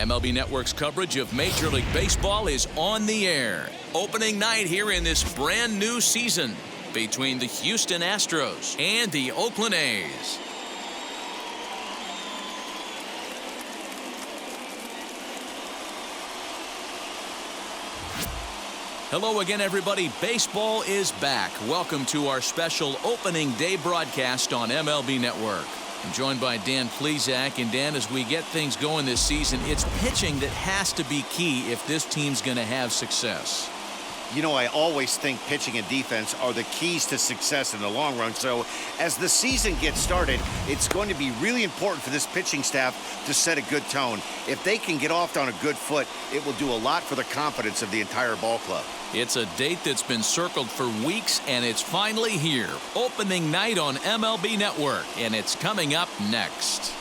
MLB Network's coverage of Major League Baseball is on the air. Opening night here in this brand new season between the Houston Astros and the Oakland A's. Hello again, everybody. Baseball is back. Welcome to our special opening day broadcast on MLB Network. I'm joined by Dan Plesac. And Dan, as we get things going this season, it's pitching that has to be key if this team's going to have success. You know, I always think pitching and defense are the keys to success in the long run. So as the season gets started, it's going to be really important for this pitching staff to set a good tone. If they can get off on a good foot, it will do a lot for the confidence of the entire ball club. It's a date that's been circled for weeks, and it's finally here. Opening night on MLB Network, and it's coming up next.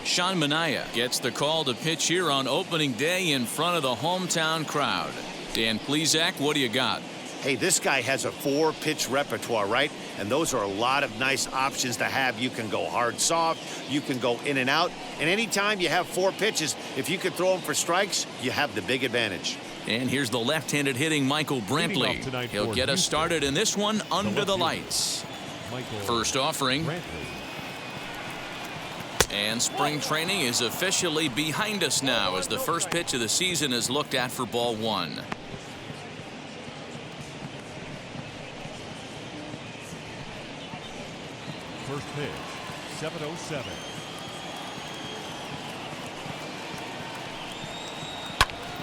Sean Manaea gets the call to pitch here on opening day in front of the hometown crowd. Dan Plesac, what do you got? Hey, this guy has a 4-pitch repertoire, right? And those are a lot of nice options to have. You can go hard, soft, you can go in and out. And anytime you have 4 pitches, if you can throw them for strikes, you have the big advantage. And here's the left-handed hitting Michael Brantley. He'll get us started in this one under the lights. First offering. And spring training is officially behind us now as the first pitch of the season is looked at for ball 1. First pitch, 7:07.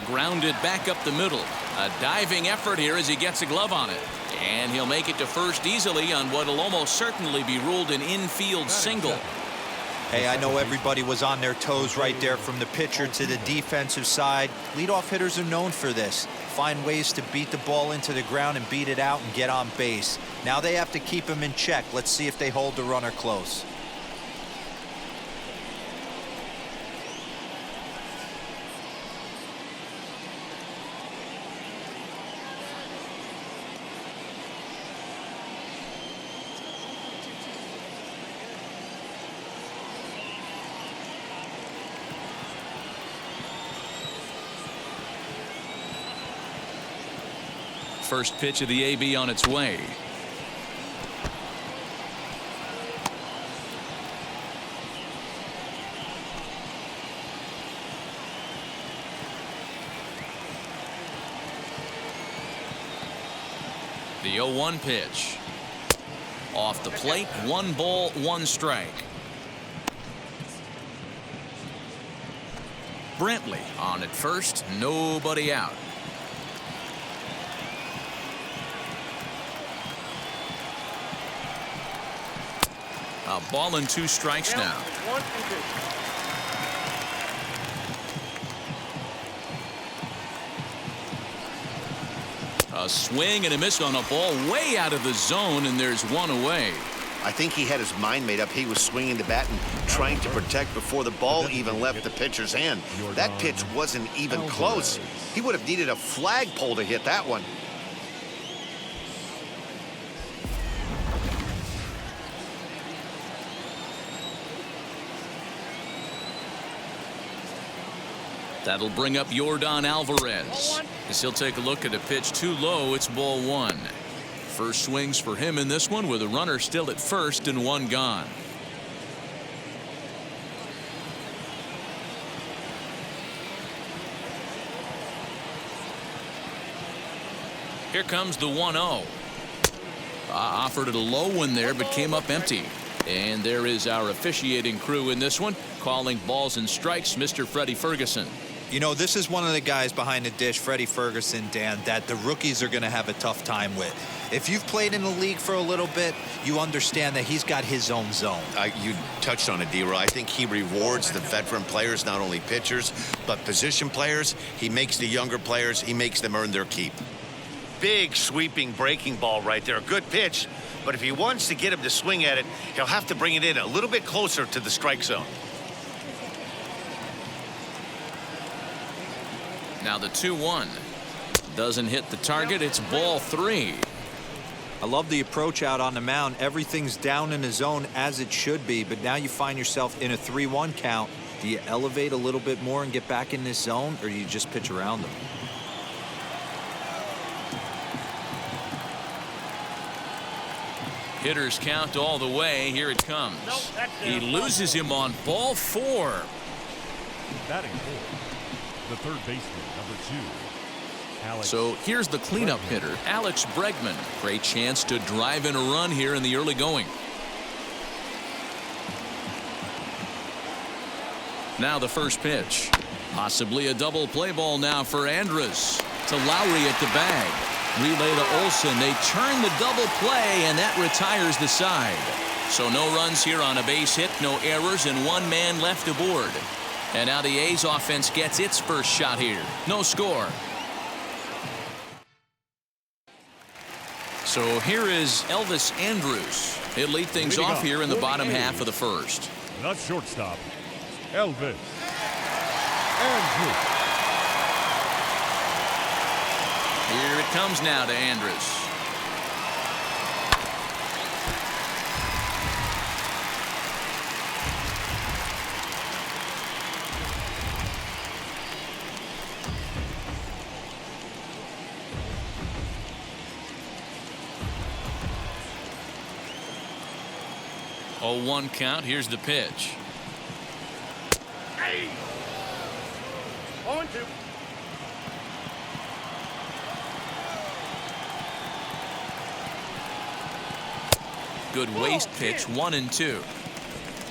Grounded back up the middle. A diving effort here as he gets a glove on it. And he'll make it to first easily on what will almost certainly be ruled an infield single. Hey, I know everybody was on their toes right there from the pitcher to the defensive side. Leadoff hitters are known for this. Find ways to beat the ball into the ground and beat it out and get on base. Now they have to keep him in check. Let's see if they hold the runner close. First pitch of the AB on its way. The 0-1 pitch. Off the plate, 1 ball, 1 strike. Brantley on at first, nobody out. A ball and 2 strikes now. A swing and a miss on a ball way out of the zone, and there's 1 away. I think he had his mind made up. He was swinging the bat and trying to protect before the ball even left the pitcher's hand. That pitch wasn't even close. He would have needed a flagpole to hit that one. That'll bring up Yordan Alvarez as he'll take a look at a pitch too low. It's ball 1. First swings for him in this one with a runner still at first and 1 gone. Here comes the 1-0. Offered it a low one there, but came up empty. And there is our officiating crew in this one, calling balls and strikes, Mr. Freddie Ferguson. You know, this is one of the guys behind the dish, Freddie Ferguson, Dan, that the rookies are going to have a tough time with. If you've played in the league for a little bit, you understand that he's got his own zone. You touched on it, D-Roy. I think he rewards the veteran players, not only pitchers, but position players. He makes the younger players, he makes them earn their keep. Big sweeping breaking ball right there. A good pitch, but if he wants to get him to swing at it, he'll have to bring it in a little bit closer to the strike zone. Now the 2-1 doesn't hit the target. It's ball 3. I love the approach out on the mound. Everything's down in the zone as it should be, but now you find yourself in a 3-1 count. Do you elevate a little bit more and get back in this zone, or do you just pitch around them? Hitters count all the way. Here it comes. He loses him on ball 4. Batting fourth, the third baseman, number 2, Alex. So here's the cleanup hitter, Alex Bregman. Great chance to drive in a run here in the early going. Now the first pitch. Possibly a double play ball now for Andrus. To Lowry at the bag. Relay to Olsen. They turn the double play, and that retires the side. So no runs here on a base hit, no errors, and 1 man left aboard. And now the A's offense gets its first shot here. No score. So here is Elvis Andrus. He'll lead things off here in the bottom half of the first. The shortstop, Elvis Andrus. Here it comes now to Andrus. Oh, 1 count. Here's the pitch. Hey. 0-2. Good waist pitch, 1-2.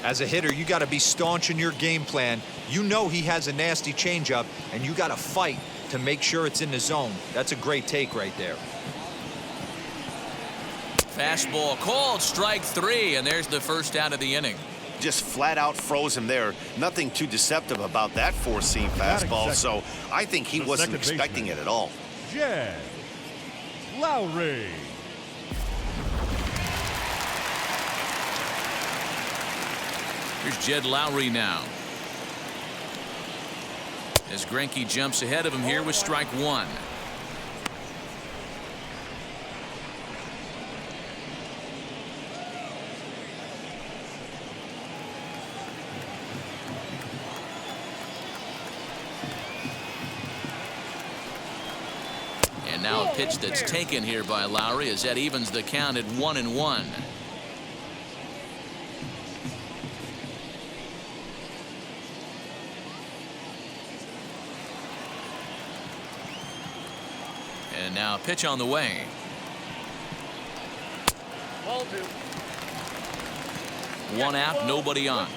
As a hitter, you got to be staunch in your game plan. You know he has a nasty changeup, and you got to fight to make sure it's in the zone. That's a great take right there. Fastball called, strike 3, and there's the first out of the inning. Just flat out froze him there. Nothing too deceptive about that four-seam fastball, so I think he wasn't expecting it at all. Jed Lowry. Here's Jed Lowry now. As Greinke jumps ahead of him here with strike 1. And now a pitch that's taken here by Lowry as that evens the count at 1-1. And now a pitch on the way. Ball 2. 1 out, nobody on.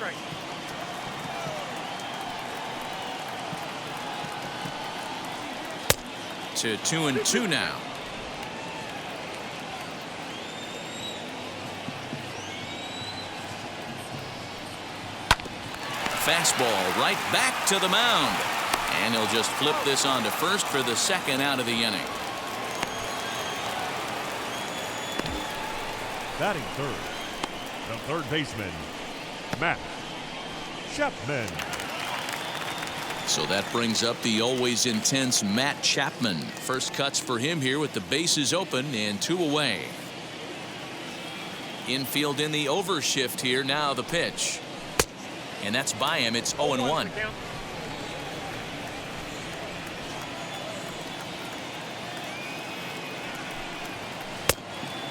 To 2-2 now. Fastball right back to the mound. And he'll just flip this on to first for the second out of the inning. Batting third, the third baseman, Matt Chapman. So that brings up the always intense Matt Chapman. First cuts for him here with the bases open and 2 away. Infield in the overshift here. Now the pitch. And that's by him. It's 0-1.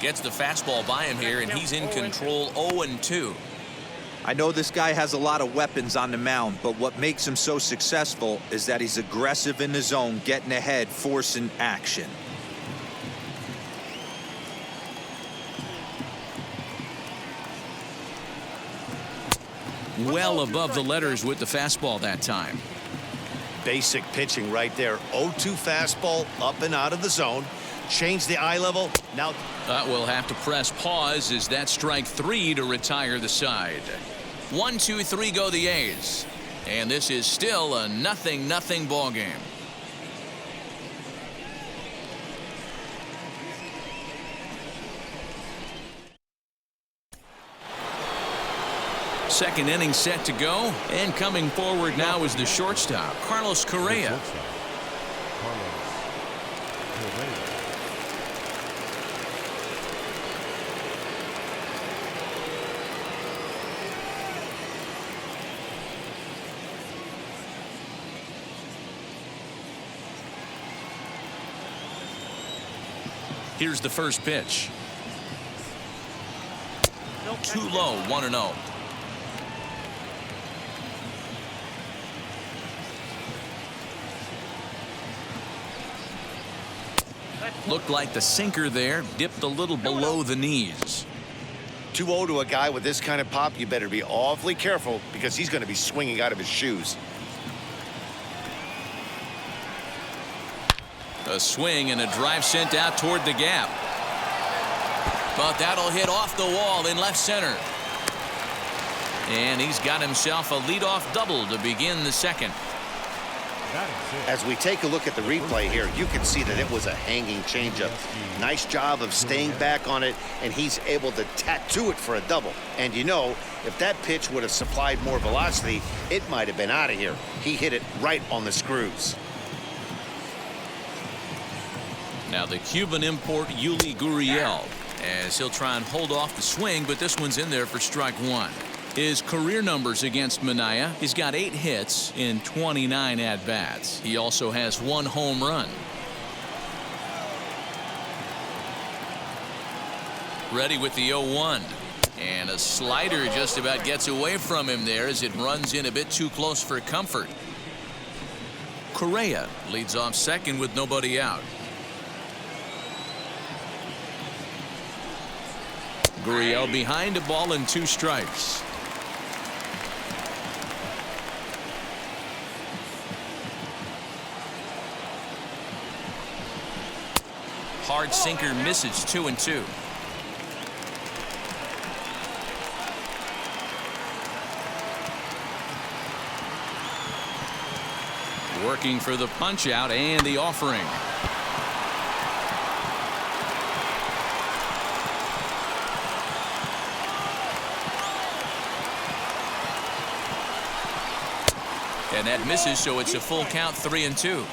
Gets the fastball by him here, and he's in control. 0-2. I know this guy has a lot of weapons on the mound, but what makes him so successful is that he's aggressive in the zone, getting ahead, forcing action. Well above the letters with the fastball that time. Basic pitching right there. 0-2 fastball up and out of the zone. Change the eye level. Now We'll have to press pause as that strike 3 to retire the side. 1, 2, 3 go the A's. And this is still a 0-0 ball game. Second inning set to go, and coming forward now is the shortstop, Carlos Correa. Here's the first pitch. Too low, 1-0. Looked like the sinker there dipped a little below the knees. 2-0 to a guy with this kind of pop. You better be awfully careful because he's going to be swinging out of his shoes. A swing and a drive sent out toward the gap. But that'll hit off the wall in left center. And he's got himself a leadoff double to begin the second. As we take a look at the replay here, you can see that it was a hanging changeup. Nice job of staying back on it, and he's able to tattoo it for a double. And you know, if that pitch would have supplied more velocity, it might have been out of here. He hit it right on the screws. Now the Cuban import Yuli Gurriel, as he'll try and hold off the swing, but this one's in there for strike 1. His career numbers against Minaya, he's got 8 hits in 29 at-bats. He also has 1 home run. Ready with the 0-1. And a slider just about gets away from him there as it runs in a bit too close for comfort. Correa leads off second with nobody out. Gurriel behind a ball and 2 strikes. Hard sinker misses, 2-2. Working for the punch out and the offering. And that misses, so it's a full count, 3-2.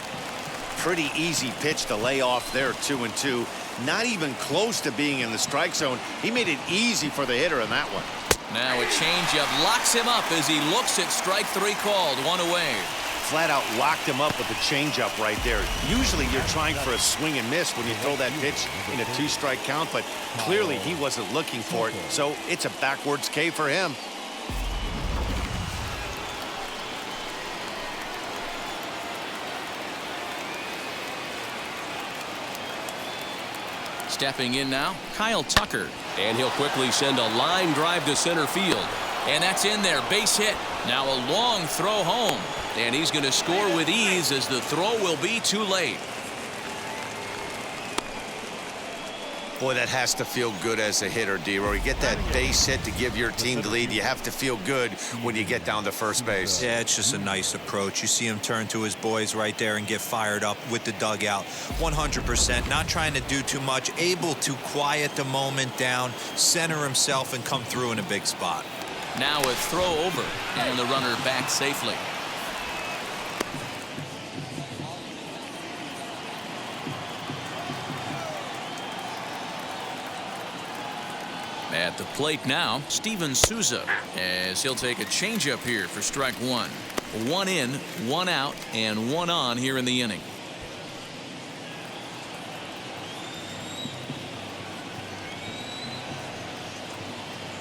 Pretty easy pitch to lay off there, 2-2. Not even close to being in the strike zone. He made it easy for the hitter in that one. Now a changeup locks him up as he looks at strike 3 called, 1 away. Flat out locked him up with the changeup right there. Usually you're trying for a swing and miss when you throw that pitch in a 2-strike count, but clearly he wasn't looking for it, so it's a backwards K for him. Stepping in now, Kyle Tucker. And he'll quickly send a line drive to center field. And that's in there, base hit. Now a long throw home. And he's going to score with ease as the throw will be too late. Boy, that has to feel good as a hitter, D-Roy. You get that base hit to give your team the lead. You have to feel good when you get down to first base. Yeah, it's just a nice approach. You see him turn to his boys right there and get fired up with the dugout. 100%, not trying to do too much, able to quiet the moment down, center himself, and come through in a big spot. Now a throw over, and the runner back safely. At the plate now, Steven Souza, as he'll take a changeup here for strike 1. 1 in, 1 out, and 1 on here in the inning.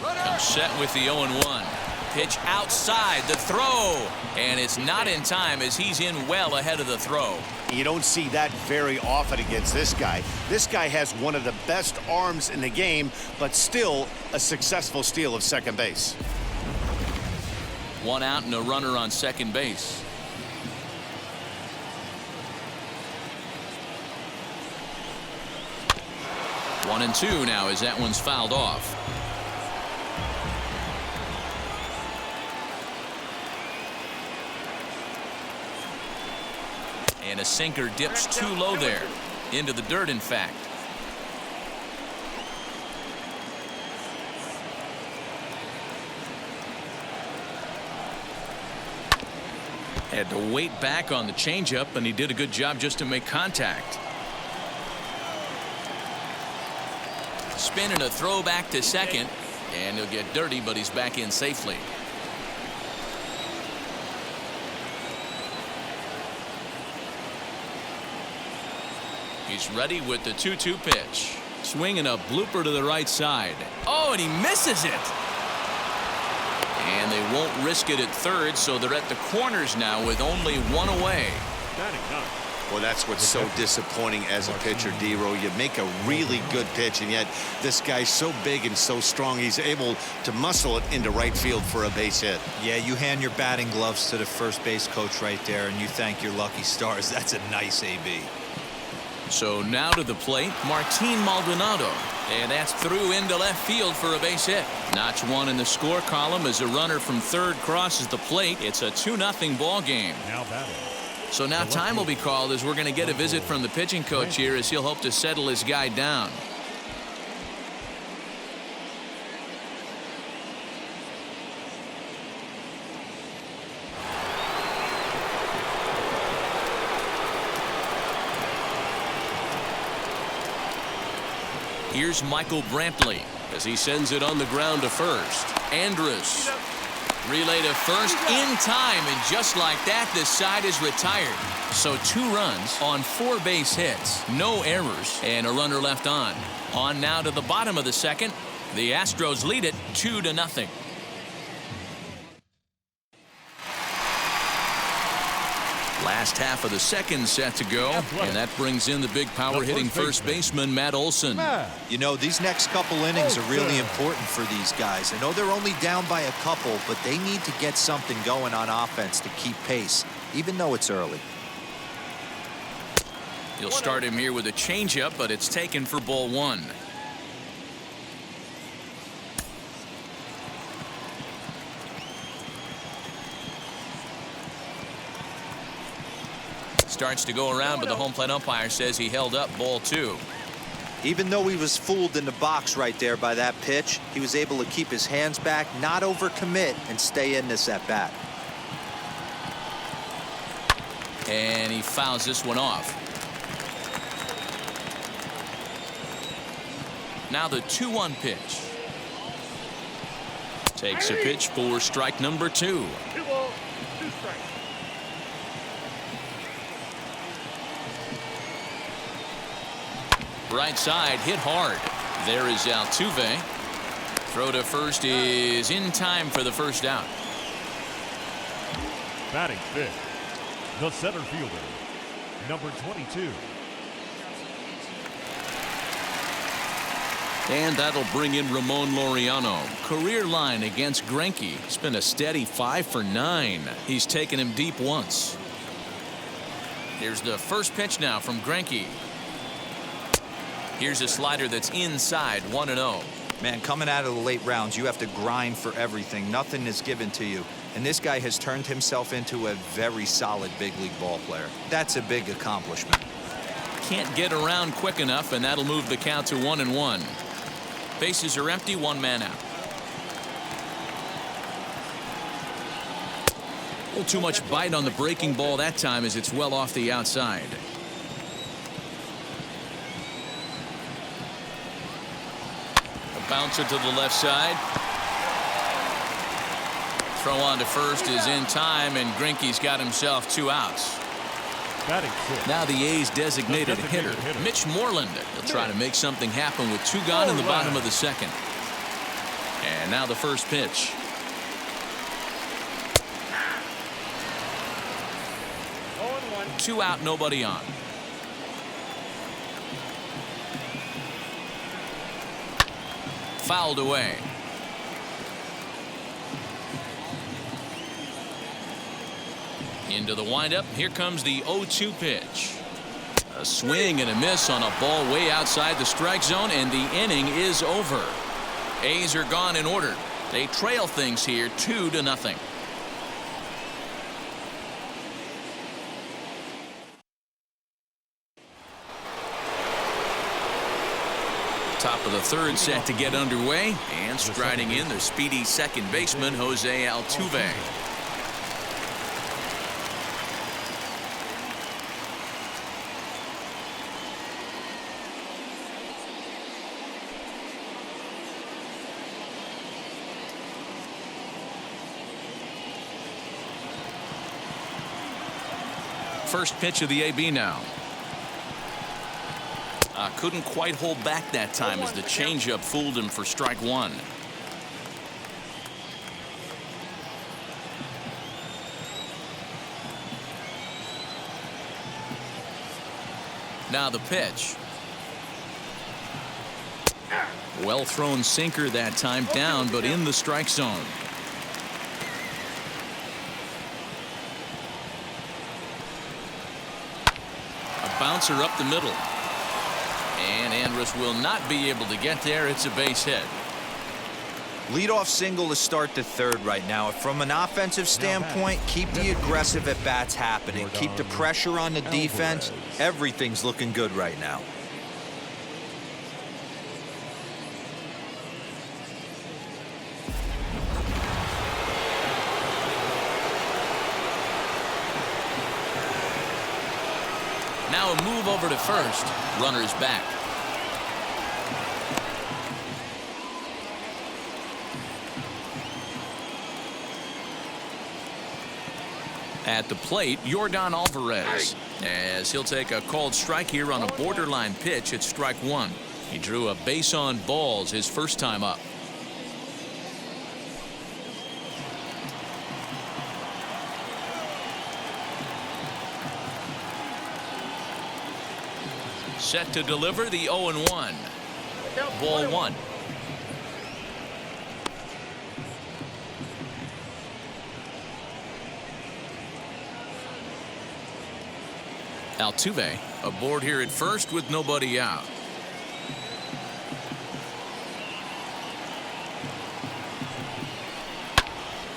Now set with the 0-1. Pitch outside, the throw, and it's not in time as he's in well ahead of the throw. You don't see that very often against this guy. This guy has one of the best arms in the game, but still a successful steal of second base. 1 out and a runner on second base. 1-2 now as that one's fouled off. And a sinker dips too low there. Into the dirt, in fact. Had to wait back on the changeup, and he did a good job just to make contact. Spin and a throw back to second, and he'll get dirty, but he's back in safely. He's ready with the 2-2 pitch. Swinging a blooper to the right side. Oh, and he misses it. And they won't risk it at third, so they're at the corners now with only one away. Well, that's what's so disappointing as a pitcher, D-Row. You make a really good pitch, and yet this guy's so big and so strong, he's able to muscle it into right field for a base hit. Yeah, you hand your batting gloves to the first base coach right there, and you thank your lucky stars. That's a nice AB. So now to the plate, Martin Maldonado. And that's through into left field for a base hit. Notch one in the score column as a runner from third crosses the plate. It's a 2-0 ball game. Now batting. So now time will be called as we're going to get a visit from the pitching coach here as he'll hope to settle his guy down. Here's Michael Brantley as he sends it on the ground to first. Andrus relay to first in time, and just like that, this side is retired. So 2 runs on 4 base hits, no errors, and a runner left on. On now to the bottom of the second. The Astros lead it 2-0. Last half of the second set to go, and that brings in the big power hitting first baseman Matt Olson. You know, these next couple innings are really important for these guys. I know they're only down by a couple, but they need to get something going on offense to keep pace, even though it's early. You'll start him here with a changeup, but it's taken for ball 1. Starts to go around, but the home plate umpire says he held up ball 2. Even though he was fooled in the box right there by that pitch, he was able to keep his hands back, not overcommit, and stay in this at bat. And he fouls this one off. Now the 2-1 pitch. Takes a pitch for strike number 2. 2 balls, 2 strikes. Right side hit hard. There is Altuve. Throw to first is in time for the first out. Batting fifth, the center fielder, number 22. And that'll bring in Ramon Laureano. Career line against Greinke. It's been a steady 5 for 9. He's taken him deep once. Here's the first pitch now from Greinke. Here's a slider that's inside, 1-0. Man, coming out of the late rounds, you have to grind for everything. Nothing is given to you. And this guy has turned himself into a very solid big league ball player. That's a big accomplishment. Can't get around quick enough, and that'll move the count to 1-1. Bases are empty, 1 man out. A little too much bite on the breaking ball that time as it's well off the outside. Bouncer to the left side. Throw on to first is in time, and Greinke's got himself 2 outs. Now the A's designated hitter, Mitch Moreland. He'll try to make something happen with 2 gone in the bottom of the second. And now the first pitch. Two out, nobody on. Fouled away. Into the windup. Here comes the 0-2 pitch. A swing and a miss on a ball way outside the strike zone, and the inning is over. A's are gone in order. They trail things here 2-0. Top of the third set to get underway, and striding in the speedy second baseman Jose Altuve. First pitch of the AB now. Couldn't quite hold back that time as the changeup fooled him for strike one. Now the pitch. Well thrown sinker that time, down but in the strike zone. A bouncer up the middle. And Andrus will not be able to get there. It's a base hit. Leadoff single to start the third right now. From an offensive standpoint, keep the aggressive at bats happening. Keep the pressure on the defense. Everything's looking good right now. Now a move over to first. Runners back. At the plate, Yordan Alvarez, as he'll take a called strike here on a borderline pitch at strike one. He drew a base on balls his first time up. Set to deliver the 0-1. Ball one. Altuve aboard here at first with nobody out.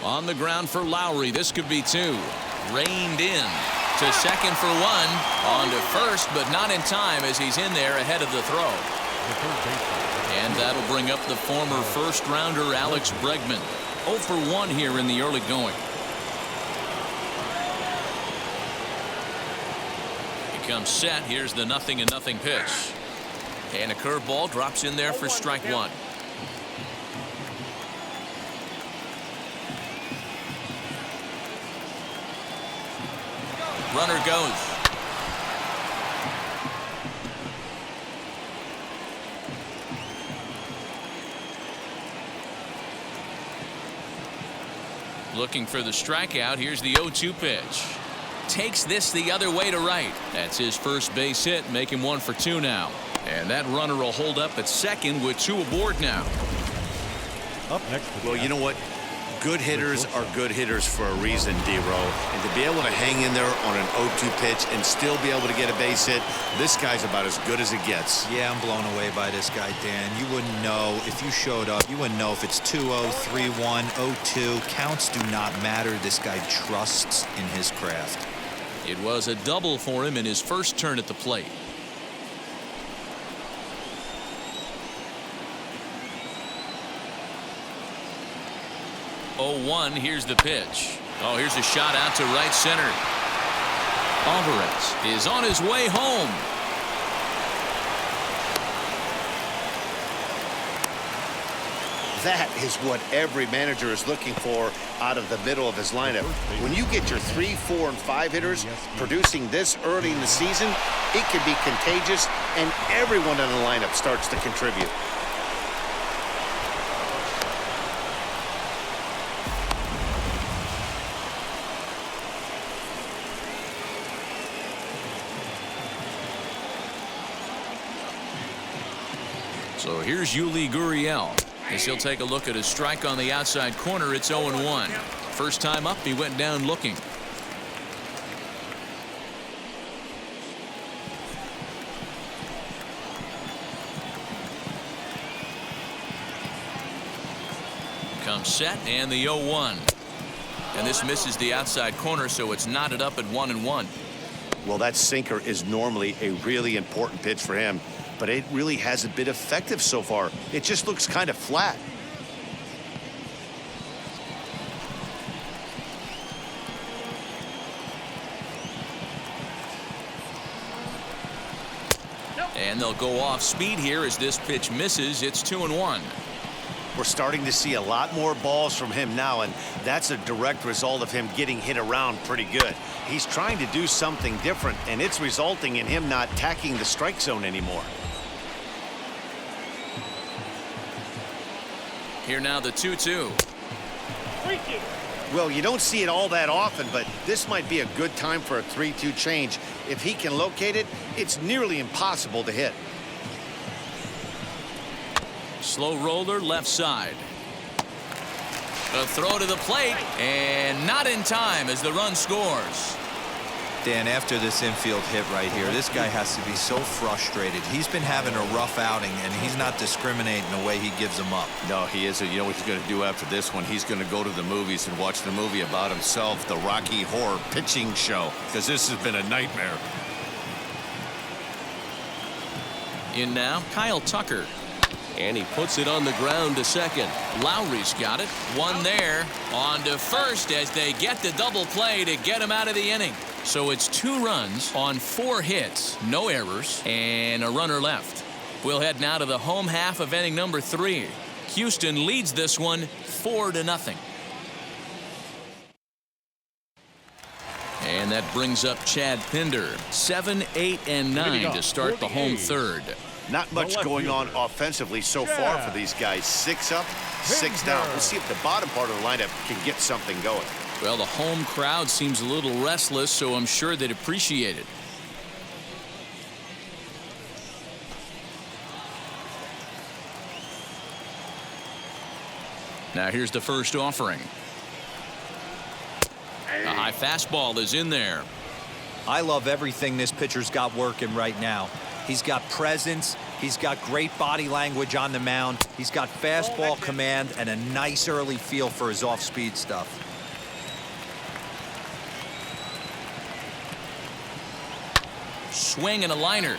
On the ground for Lowry. This could be two. Reined in to second for one. On to first, but not in time as he's in there ahead of the throw. And that'll bring up the former first rounder Alex Bregman. 0 for 1 here in the early going. He comes set. Here's the 0-0 pitch. And a curveball drops in there for strike one. Runner goes. Looking for the strikeout. Here's the 0-2 pitch. Takes this the other way to right. That's his first base hit, making 1 for 2 now. And that runner will hold up at second with 2 aboard now. Up next. Well, you know what? Good hitters are good hitters for a reason, D-Row. And to be able to hang in there on an 0-2 pitch and still be able to get a base hit, this guy's about as good as it gets. Yeah, I'm blown away by this guy, Dan. You wouldn't know if you showed up. You wouldn't know if it's 2-0, 3-1, 0-2. Counts do not matter. This guy trusts in his craft. It was a double for him in his first turn at the plate. Here's the pitch. Oh, here's a shot out to right center. Alvarez is on his way home. That is what every manager is looking for out of the middle of his lineup. When you get your 3, 4, and 5 hitters producing this early in the season, it can be contagious, and everyone in the lineup starts to contribute. So here's Yuli Gurriel. As he'll take a look at a strike on the outside corner. It's 0-1. First time up, he went down looking. comes set, and the 0-1. And this misses the outside corner, so it's knotted up at 1-1. Well, that sinker is normally a really important pitch for him, but it really hasn't been effective so far. It just looks kind of flat. And they'll go off speed here as this pitch misses. It's 2-1. We're starting to see a lot more balls from him now, and that's a direct result of him getting hit around pretty good. He's trying to do something different, and it's resulting in him not tacking the strike zone anymore. Here now the 2-2. Well, you don't see it all that often, but this might be a good time for a 3-2 change. If he can locate it, it's nearly impossible to hit. Slow roller left side. A throw to the plate, and not in time as the run scores. Dan, after this infield hit right here, this guy has to be so frustrated. He's been having a rough outing, and he's not discriminating the way he gives them up. No, he isn't. You know what he's going to do after this one? He's going to go to the movies and watch the movie about himself, the Rocky Horror Pitching Show, because this has been a nightmare. In now, Kyle Tucker. And he puts it on the ground to second. Lowry's got it. One there. On to first as they get the double play to get him out of the inning. So it's 2 runs on 4 hits, no errors, and a runner left. We'll head now to the home half of inning number 3. Houston leads this one 4-0. And that brings up Chad Pinder. 7, 8, and 9 to start the home third. Not much going on offensively so far for these guys. 6 up, 6 down. We'll see if the bottom part of the lineup can get something going. Well, the home crowd seems a little restless, so I'm sure they'd appreciate it. Now here's the first offering. A high fastball is in there. I love everything this pitcher's got working right now. He's got presence. He's got great body language on the mound. He's got fastball command and a nice early feel for his off-speed stuff. Swing and a liner.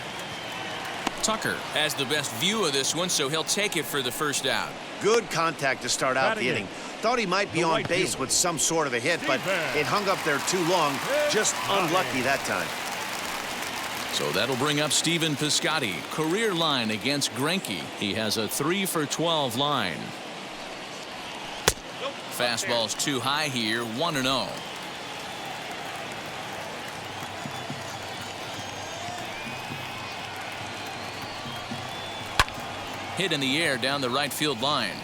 Tucker has the best view of this one, so he'll take it for the first out. Good contact to start out the inning. Thought he might be on base with some sort of a hit, but it hung up there too long. Just unlucky that time. So that'll bring up Stephen Piscotty. Career line against Greinke. He has a 3-for-12 line. Fastball's too high here. 1-0. Hit in the air down the right field line.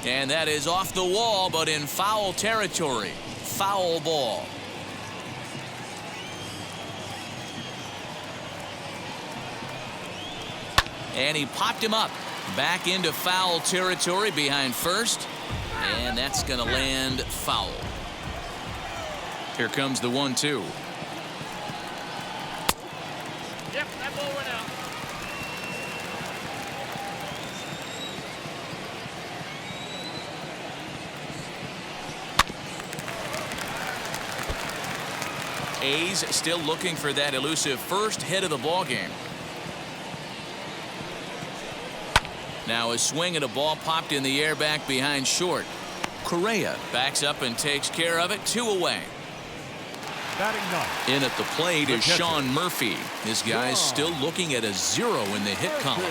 And that is off the wall, but in foul territory. Foul ball. And he popped him up. Back into foul territory behind first. And that's going to land foul. Here comes the 1-2. Yep, that ball went out. A's still looking for that elusive first hit of the ball game. Now a swing at a ball popped in the air back behind short. Correa backs up and takes care of it. 2 away. In at the plate is Sean Murphy. This guy's still looking at a 0 in the hit column.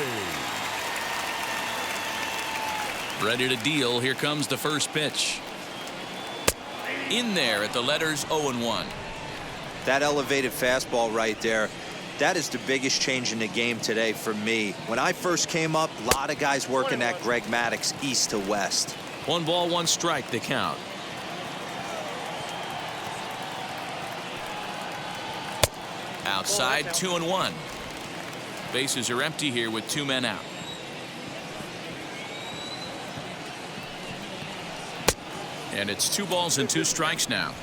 Ready to deal. Here comes the first pitch. In there at the letters 0-1. That elevated fastball right there, that is the biggest change in the game today for me. When I first came up, a lot of guys working that Greg Maddux east to west. 1 ball, 1 strike, the count. Outside, 2-1. Bases are empty here with 2 men out. And it's 2 balls and 2 strikes now.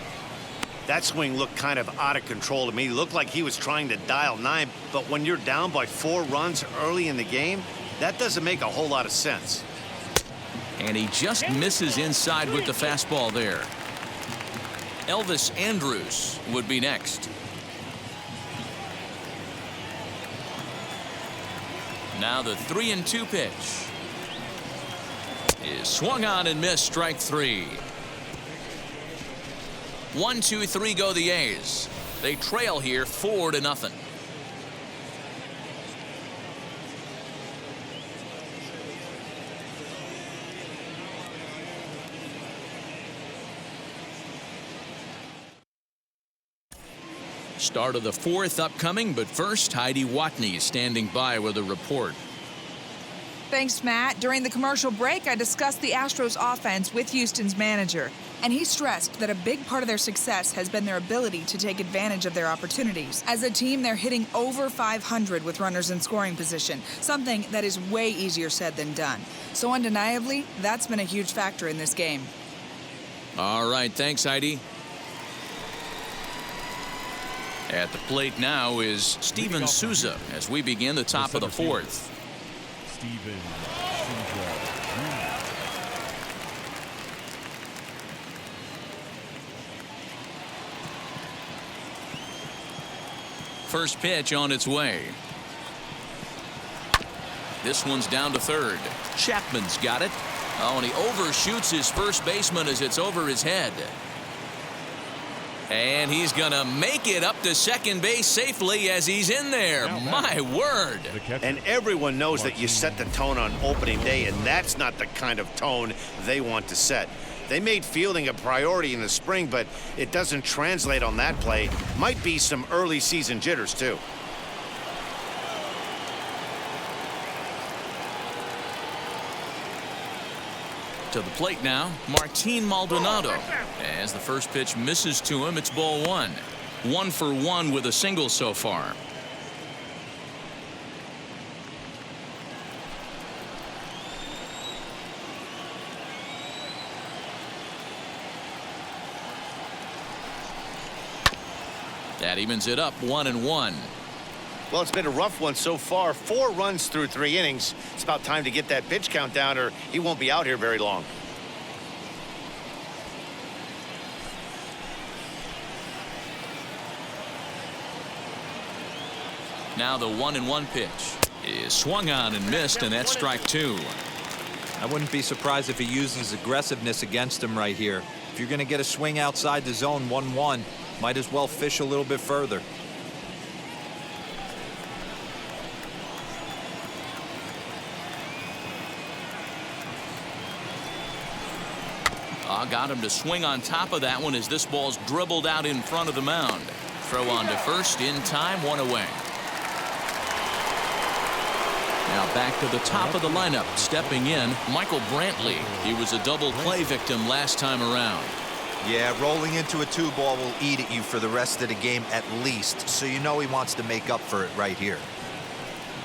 That swing looked kind of out of control to me. It looked like he was trying to dial 9, but when you're down by 4 runs early in the game, that doesn't make a whole lot of sense. And he just misses inside with the fastball there. Elvis Andrus would be next. Now the 3-2 pitch is swung on and missed. Strike three. 1-2-3 go the A's. They trail here 4-0. Start of the fourth upcoming, but first, Heidi Watney is standing by with a report. Thanks, Matt. During the commercial break, I discussed the Astros offense with Houston's manager, and he stressed that a big part of their success has been their ability to take advantage of their opportunities. As a team, they're hitting over 500 with runners in scoring position, something that is way easier said than done. So undeniably, that's been a huge factor in this game. All right, thanks, Heidi. At the plate now is Steven Souza as we begin the top of the fourth. Steven Souza. First pitch on its way. This one's down to third. Chapman's got it. Oh, and he overshoots his first baseman as it's over his head. And he's going to make it up to second base safely as he's in there. My word. And everyone knows that you set the tone on opening day, and that's not the kind of tone they want to set. They made fielding a priority in the spring, but it doesn't translate on that play. Might be some early season jitters, too. To the plate now, Martin Maldonado. As the first pitch misses to him, it's ball one. 1 for 1 with a single so far. That evens it up 1-1. Well, it's been a rough one so far. 4 runs through 3 innings. It's about time to get that pitch count down, or he won't be out here very long. Now the 1-1 pitch is swung on and missed, and that's strike 2. I wouldn't be surprised if he uses aggressiveness against him right here. If you're going to get a swing outside the zone 1-1, might as well fish a little bit further. Got him to swing on top of that one as this ball's dribbled out in front of the mound. Throw on to first in time, 1 away. Now back to the top of the lineup. Stepping in, Michael Brantley. He was a double play victim last time around. Yeah, rolling into a 2-ball will eat at you for the rest of the game at least, so you know he wants to make up for it right here.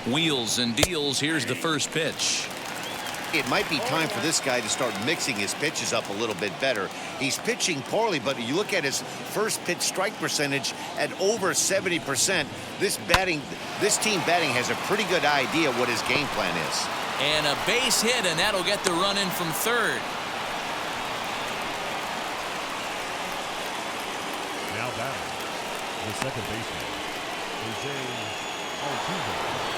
Wheels and deals. Here's the first pitch. It might be time for this guy to start mixing his pitches up a little bit better. He's pitching poorly, but you look at his first pitch strike percentage at over 70%. This team batting has a pretty good idea what his game plan is. And a base hit, and that'll get the run in from third. Now batting, the second baseman, Jose Altuve.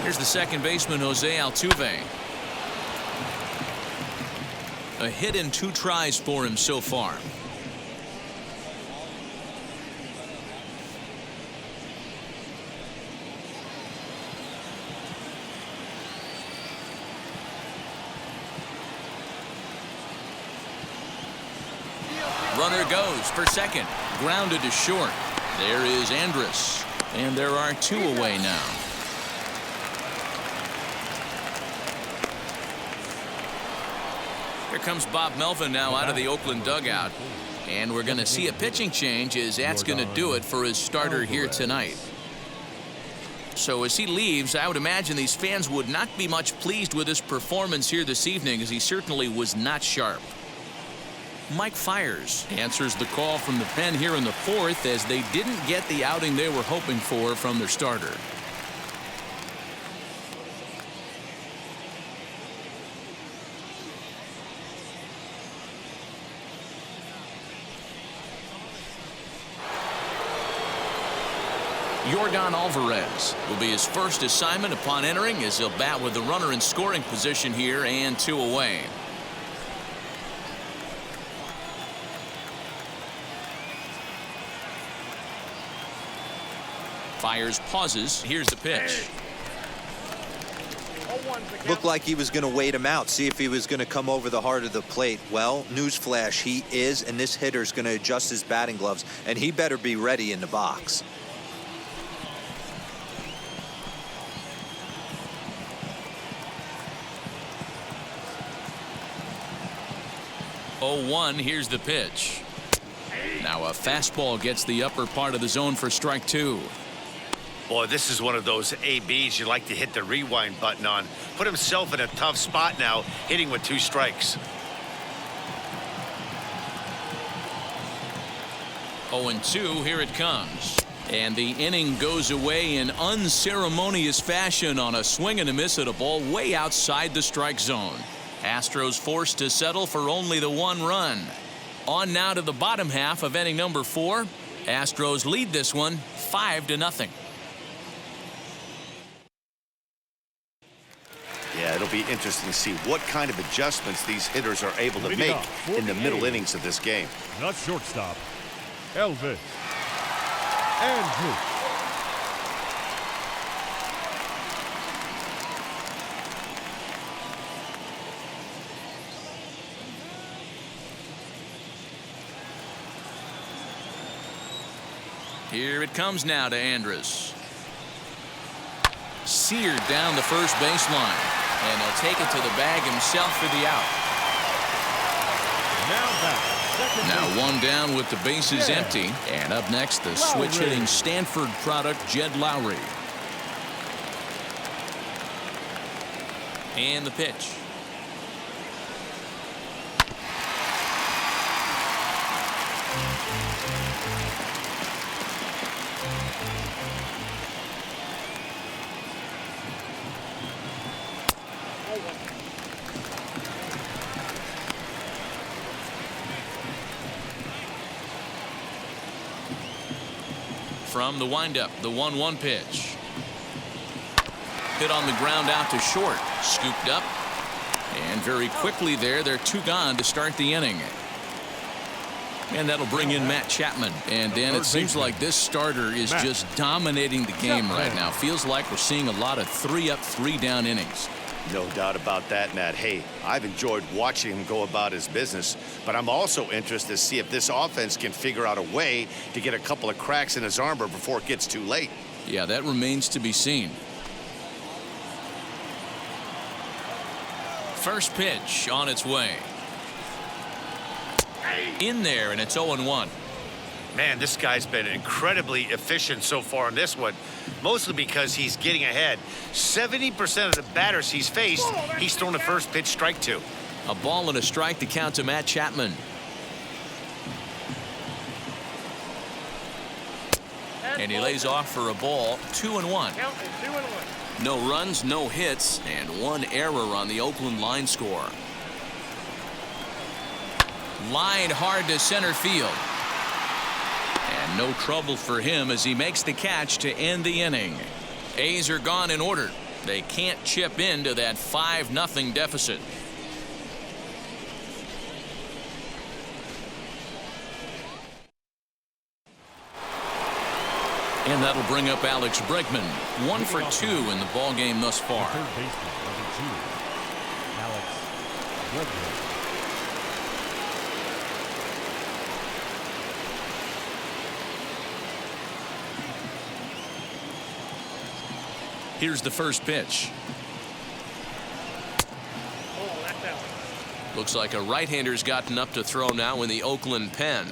Here's the second baseman, Jose Altuve. A hit in 2 tries for him so far. Runner goes for second. Grounded to short. There is Andrus. And there are 2 away now. Here comes Bob Melvin now out of the Oakland dugout. And we're going to see a pitching change as that's going to do it for his starter here tonight. So as he leaves, I would imagine these fans would not be much pleased with his performance here this evening, as he certainly was not sharp. Mike Fiers answers the call from the pen here in the fourth, as they didn't get the outing they were hoping for from their starter. Yordan Alvarez will be his first assignment upon entering, as he'll bat with the runner in scoring position here and 2 away. Fires, pauses. Here's the pitch. Looked like he was going to wait him out, see if he was going to come over the heart of the plate. Well, newsflash, he is, and this hitter's going to adjust his batting gloves, and he better be ready in the box. Oh, 1. Here's the pitch. Now a fastball gets the upper part of the zone for strike 2. Boy, this is one of those ABs you like to hit the rewind button on. Put himself in a tough spot now, hitting with 2 strikes. 0-2, here it comes. And the inning goes away in unceremonious fashion on a swing and a miss at a ball way outside the strike zone. Astros forced to settle for only the 1 run. On now to the bottom half of inning number 4. Astros lead this one 5-0. Yeah, it'll be interesting to see what kind of adjustments these hitters are able to make in the middle innings of this game. Not shortstop, Elvis Andrew. Here it comes now to Andrus. Seared down the first baseline. And he'll take it to the bag himself for the out. Now 1 down with the bases empty. And up next, the switch-hitting Stanford product, Jed Lowry. And the pitch. From the windup, the 1-1 pitch. Hit on the ground out to short. Scooped up. And very quickly there, they're 2 gone to start the inning. And that'll bring in Matt Chapman. And Dan, it seems like this starter is just dominating the game right now. Feels like we're seeing a lot of 3-up, 3-down innings. No doubt about that, Matt. Hey, I've enjoyed watching him go about his business, but I'm also interested to see if this offense can figure out a way to get a couple of cracks in his armor before it gets too late. Yeah, that remains to be seen. First pitch on its way. In there, and it's 0-1. Man, this guy's been incredibly efficient so far in this one, mostly because he's getting ahead. 70% of the batters he's faced, he's thrown the first pitch, strike 2. A ball and a strike to count to Matt Chapman. And he lays off for a ball, 2-1. No runs, no hits, and 1 error on the Oakland line score. Line hard to center field. And no trouble for him as he makes the catch to end the inning. A's are gone in order. They can't chip into that 5-0 deficit. And that'll bring up Alex Bregman. 1 for 2 in the ballgame thus far. Third baseman, number 2, Alex Bregman. Here's the first pitch. Looks like a right-hander's gotten up to throw now in the Oakland pen.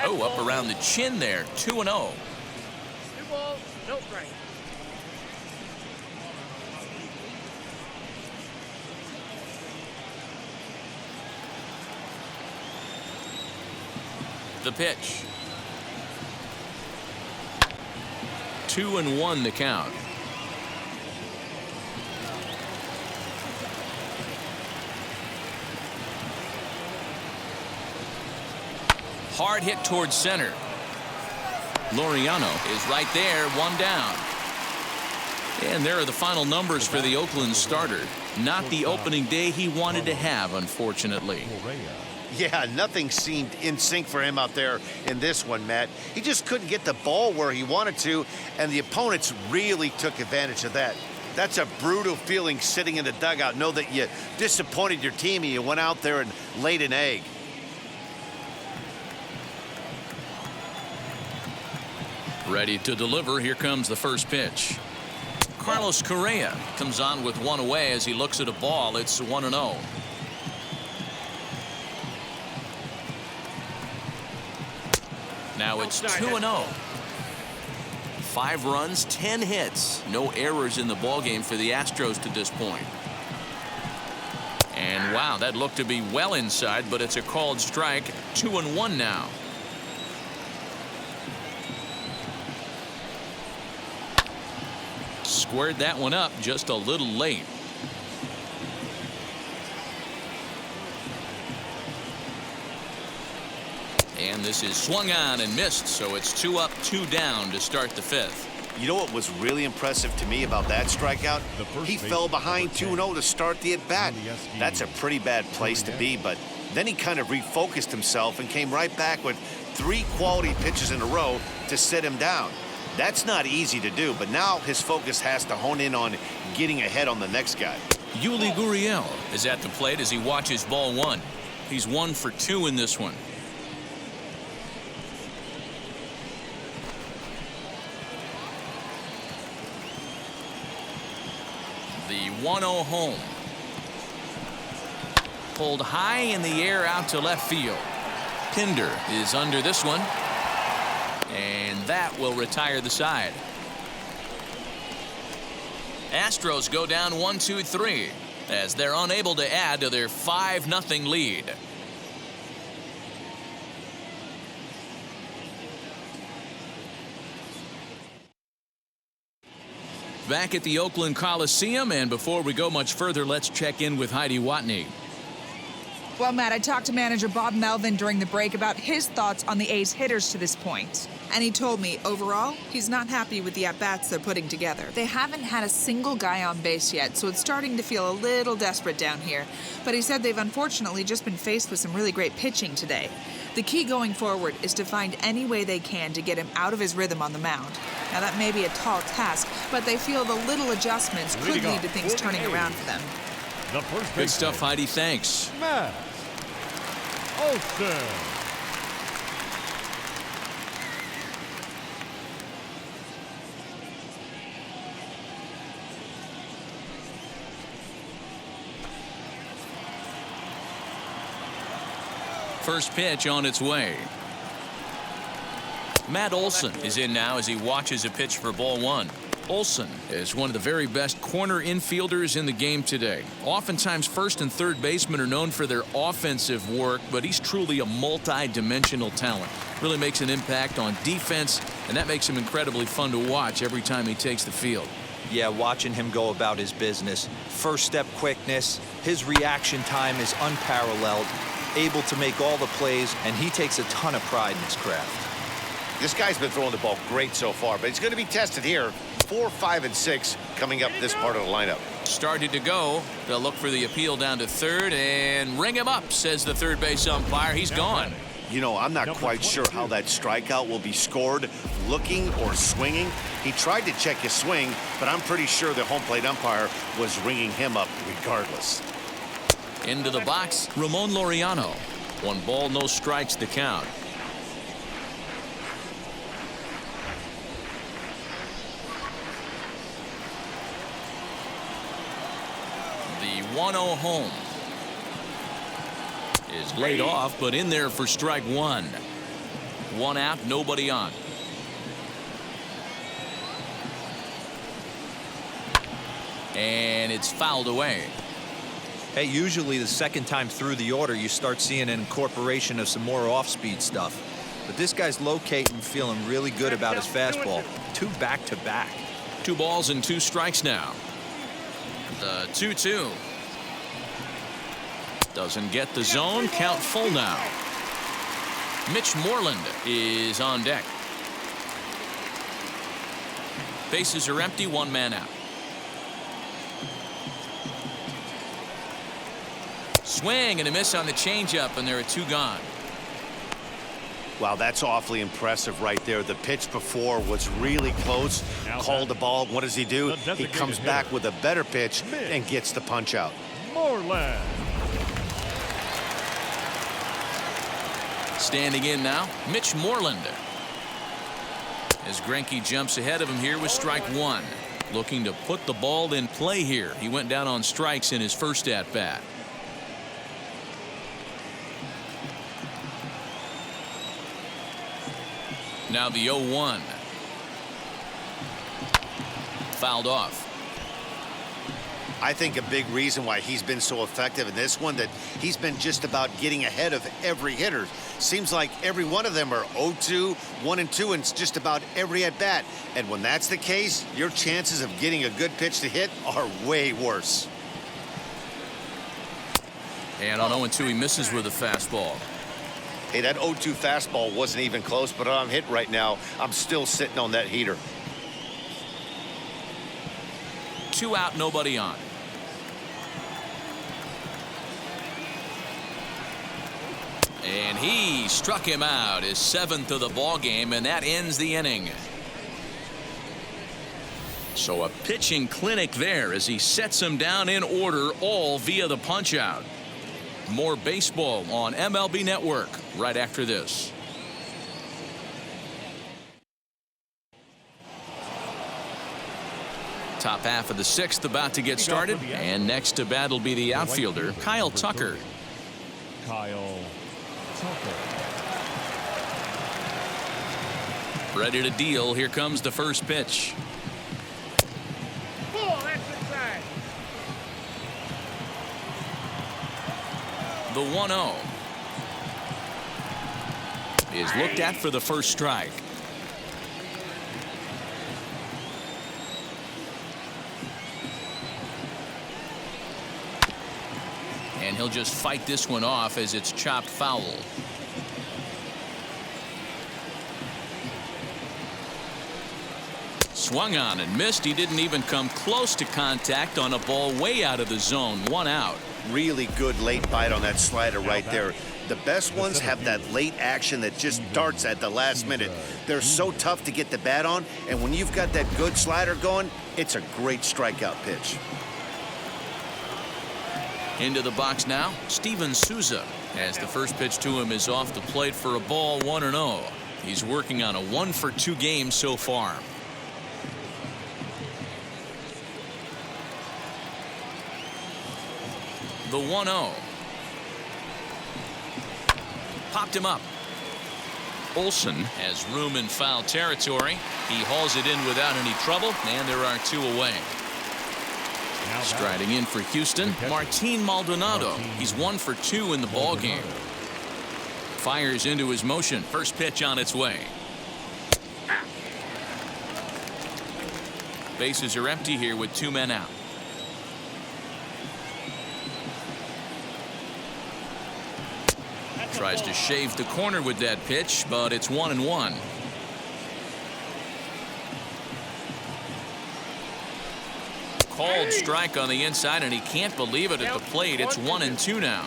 Oh, up around the chin there. 2-0. 2 balls, no strike. The pitch. 2-1 the count. Hard hit towards center. Laureano is right there, one down. And there are the final numbers for the Oakland starter. Not the opening day he wanted to have, unfortunately. Yeah, nothing seemed in sync for him out there in this one, Matt. He just couldn't get the ball where he wanted to, and the opponents really took advantage of that. That's a brutal feeling sitting in the dugout. Know that you disappointed your team and you went out there and laid an egg. Ready to deliver. Here comes the first pitch. Carlos Correa comes on with one away as he looks at a ball. It's 1-0. Now it's 2-0. 5 runs, 10 hits. No errors in the ballgame for the Astros to this point. And wow, that looked to be well inside, but it's a called strike. 2-1 now. Squared that one up just a little late. And this is swung on and missed, so it's 2 up, 2 down to start the 5th. You know what was really impressive to me about that strikeout? He fell behind 2-0 to start the at-bat. That's a pretty bad place to be, but then he kind of refocused himself and came right back with 3 quality pitches in a row to sit him down. That's not easy to do, but now his focus has to hone in on getting ahead on the next guy. Yuli Gurriel is at the plate as he watches ball 1. He's 1 for 2 in this one. The 1-0 home. Pulled high in the air out to left field. Pinder is under this one. And that will retire the side. Astros go down 1-2-3 as they're unable to add to their 5-0 lead. Back at the Oakland Coliseum, and before we go much further, let's check in with Heidi Watney. Well, Matt, I talked to manager Bob Melvin during the break about his thoughts on the A's hitters to this point. And he told me, overall, he's not happy with the at-bats they're putting together. They haven't had a single guy on base yet, so it's starting to feel a little desperate down here. But he said they've unfortunately just been faced with some really great pitching today. The key going forward is to find any way they can to get him out of his rhythm on the mound. Now, that may be a tall task, but they feel the little adjustments could lead to things turning around for them. Good stuff, Heidi. Thanks. Matt Olson. First pitch on its way. Matt Olson is in now as he watches a pitch for ball 1. Olson is one of the very best corner infielders in the game today. Oftentimes first and third basemen are known for their offensive work, but he's truly a multi-dimensional talent. Really makes an impact on defense, and that makes him incredibly fun to watch every time he takes the field. Yeah, watching him go about his business. First step quickness, his reaction time is unparalleled, able to make all the plays, and he takes a ton of pride in his craft. This guy's been throwing the ball great so far, but he's going to be tested here. 4, 5, and 6 coming up this part of the lineup. Started to go. They'll look for the appeal down to third and ring him up, says the third base umpire. He's gone. You know, I'm not quite sure how that strikeout will be scored, looking or swinging. He tried to check his swing, but I'm pretty sure the home plate umpire was ringing him up regardless. Into the box, Ramon Laureano. 1 ball, no strikes to count. The 1-0 home is laid off, but in there for strike 1. 1 out, nobody on. And it's fouled away. Hey, usually the second time through the order, you start seeing an incorporation of some more off-speed stuff. But this guy's locating, feeling really good about his fastball. 2 back-to-back. 2 balls and 2 strikes now. The 2-2. Doesn't get the zone. Count full now. Mitch Moreland is on deck. Bases are empty, one man out. Swing and a miss on the changeup, and there are two gone. Wow, that's awfully impressive right there. The pitch before was really close. Called the ball. What does he do? He comes back with a better pitch and gets the punch out. Moreland. Standing in now, Mitch Moreland. As Greinke jumps ahead of him here with strike one. Looking to put the ball in play here. He went down on strikes in his first at bat. Now the 0-1. Fouled off. I think a big reason why he's been so effective in this one that he's been just about getting ahead of every hitter. Seems like every one of them are 0-2, 1-2, and it's just about every at bat. And when that's the case, your chances of getting a good pitch to hit are way worse. And on 0-2, he misses with a fastball. Hey, that 0-2 fastball wasn't even close, but I'm hit right now. I'm still sitting on that heater. 2 out, nobody on. And he struck him out, his 7th of the ball game, and that ends the inning. So a pitching clinic there as he sets him down in order, all via the punch out. More baseball on MLB Network right after this. Top half of the 6th about to get started, and next to bat will be the outfielder Kyle Tucker. Kyle Tucker. Ready to deal. Here comes the first pitch. Ball, that's inside. The 1-0 is looked at for the first strike. And he'll just fight this one off as it's chopped foul. Swung on and missed. He didn't even come close to contact on a ball way out of the zone. 1 out. Really good late bite on that slider right there. The best ones have that late action that just darts at the last minute. They're so tough to get the bat on, and when you've got that good slider going, it's a great strikeout pitch. Into the box now, Steven Souza, as the first pitch to him is off the plate for a ball, 1-0. He's working on a 1-for-2 game so far. The 1-0. Popped him up. Olsen has room in foul territory. He hauls it in without any trouble, and there are 2 away. Striding in for Houston, Martin Maldonado. He's 1-for-2 in the ball game. Fires into his motion. First pitch on its way. Bases are empty here with 2 men out. Tries to shave the corner with that pitch, but it's 1-1. Called strike on the inside, and he can't believe it at the plate. It's 1-2 now.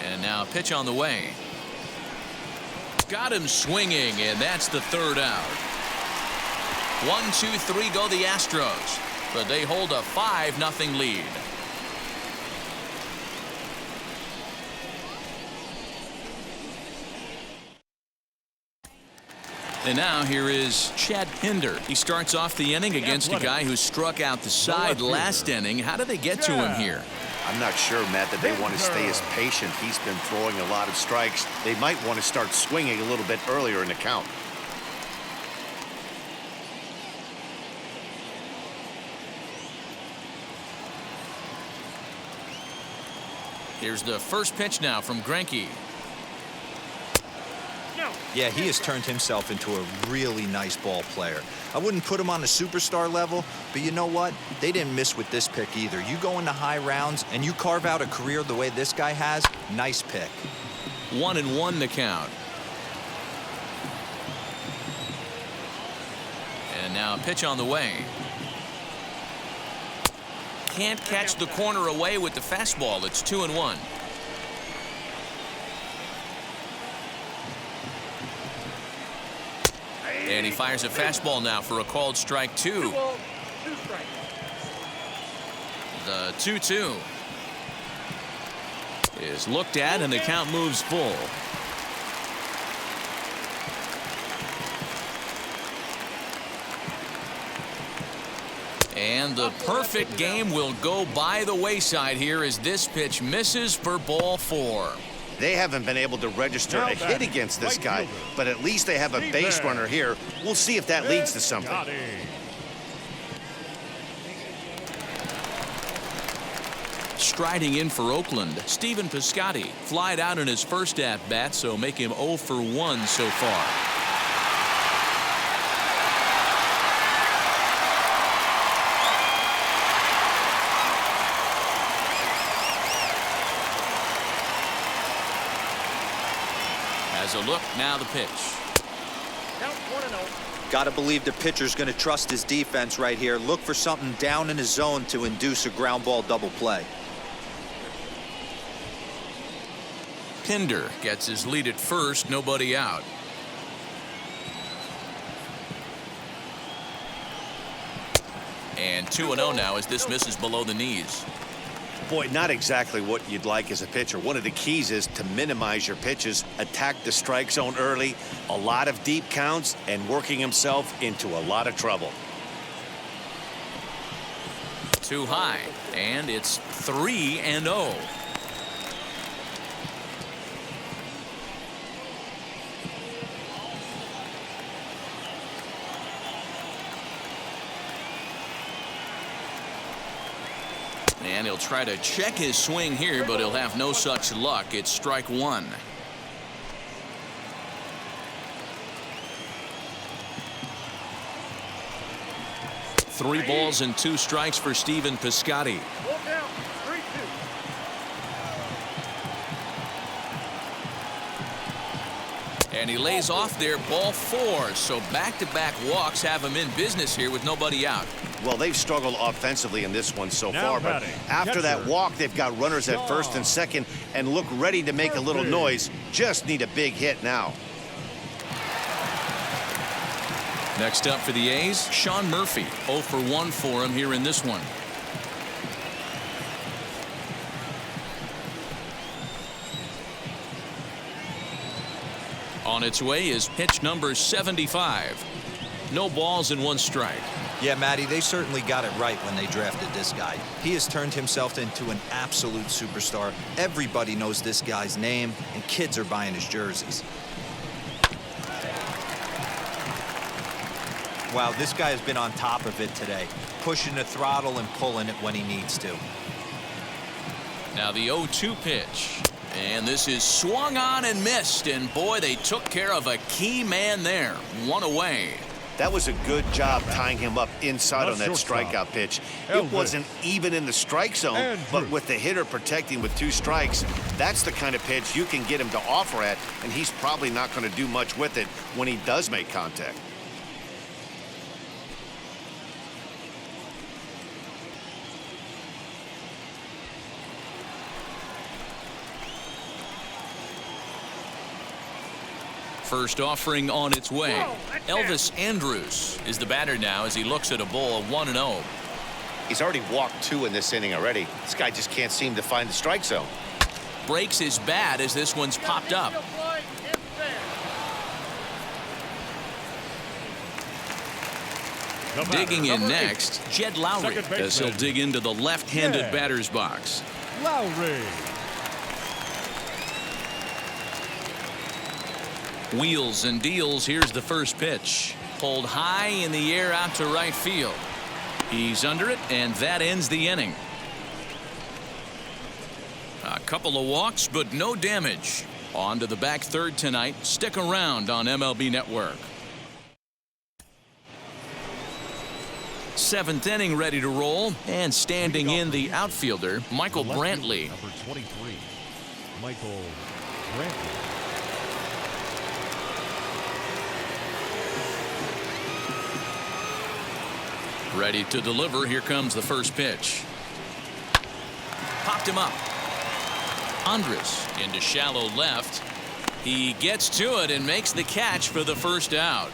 And now a pitch on the way. Got him swinging, and that's the 3rd out. 1, 2, 3 go the Astros, but they hold a 5-0 lead. And now here is Chad Pinder. He starts off the inning against a guy who struck out the side last inning. How did they get to him here? I'm not sure, Matt, that they want to stay as patient. He's been throwing a lot of strikes. They might want to start swinging a little bit earlier in the count. Here's the first pitch now from Greinke. Yeah, he has turned himself into a really nice ball player. I wouldn't put him on the superstar level, but you know what? They didn't miss with this pick either. You go into high rounds and you carve out a career the way this guy has, nice pick. 1-1 the count. And now a pitch on the way. Can't catch the corner away with the fastball. It's 2-1. And he fires a fastball now for a called strike 2. 2 balls, 2 strikes. The 2-2 is looked at, and the count moves full. And the perfect game will go by the wayside here as this pitch misses for ball 4. They haven't been able to register a hit against this guy, but at least they have a base runner here. We'll see if that leads to something. Striding in for Oakland, Stephen Piscotty flied out in his first at-bat, so make him 0 for 1 so far. As a look, now the pitch. Count 1-0. Got to believe the pitcher's going to trust his defense right here. Look for something down in his zone to induce a ground ball double play. Pinder gets his lead at first, nobody out. And 2-0 now as this misses below the knees. Boy, not exactly what you'd like as a pitcher. One of the keys is to minimize your pitches, attack the strike zone early, a lot of deep counts, and working himself into a lot of trouble. Too high, and it's 3-0. And he'll try to check his swing here, but he'll have no such luck. It's strike 1. Three balls and 2 strikes for Stephen Piscotty. Full count, 3-2. And he lays off there, ball 4. So back-to-back walks have him in business here with nobody out. Well, they've struggled offensively in this one so Now far, but batting, after that catcher, walk, they've got runners at first and second and look ready to make a little noise. Just need a big hit now. Next up for the A's, Sean Murphy. 0 for 1 for him here in this one. On its way is pitch number 75. No balls and 1 strike. Yeah, Matty, they certainly got it right when they drafted this guy. He has turned himself into an absolute superstar. Everybody knows this guy's name, and kids are buying his jerseys. Wow, this guy has been on top of it today, pushing the throttle and pulling it when he needs to. Now the 0-2 pitch. And this is swung on and missed. And boy, they took care of a key man there. 1 away. That was a good job tying him up inside on that strikeout pitch. It wasn't even in the strike zone, but with the hitter protecting with 2 strikes, that's the kind of pitch you can get him to offer at, and he's probably not going to do much with it when he does make contact. First offering on its way. Elvis Andrus is the batter now as he looks at a ball of 1-0. He's already walked 2 in this inning already. This guy just can't seem to find the strike zone. Breaks his bat as this one's popped up. Digging in next, Jed Lowry, as he'll dig into the left-handed batter's box. Lowry. Wheels and deals. Here's the first pitch. Pulled high in the air out to right field. He's under it, and that ends the inning. A couple of walks, but no damage. On to the back third tonight. Stick around on MLB Network. 7th inning ready to roll, and standing in the outfielder, Michael Brantley. Number 23, Michael granted. Ready to deliver. Here comes the first pitch. Popped him up. Andres into shallow left. He gets to it and makes the catch for the first out.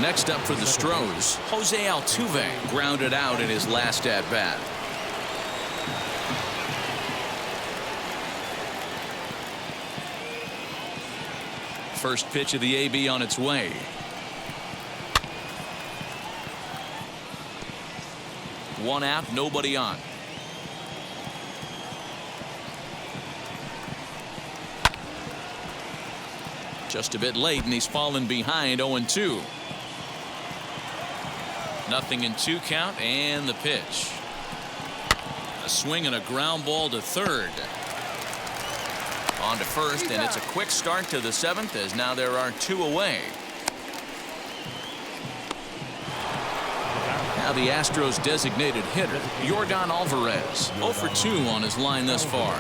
Next up for the Astros, Jose Altuve grounded out in his last at bat. First pitch of the AB on its way. One out, nobody on. Just a bit late, and he's fallen behind 0-2. Nothing in 2 count, and the pitch. A swing and a ground ball to third. On to first, and it's a quick start to the 7th, as now there are 2 away. Now the Astros designated hitter, Yordan Alvarez, 0 for 2 on his line thus far.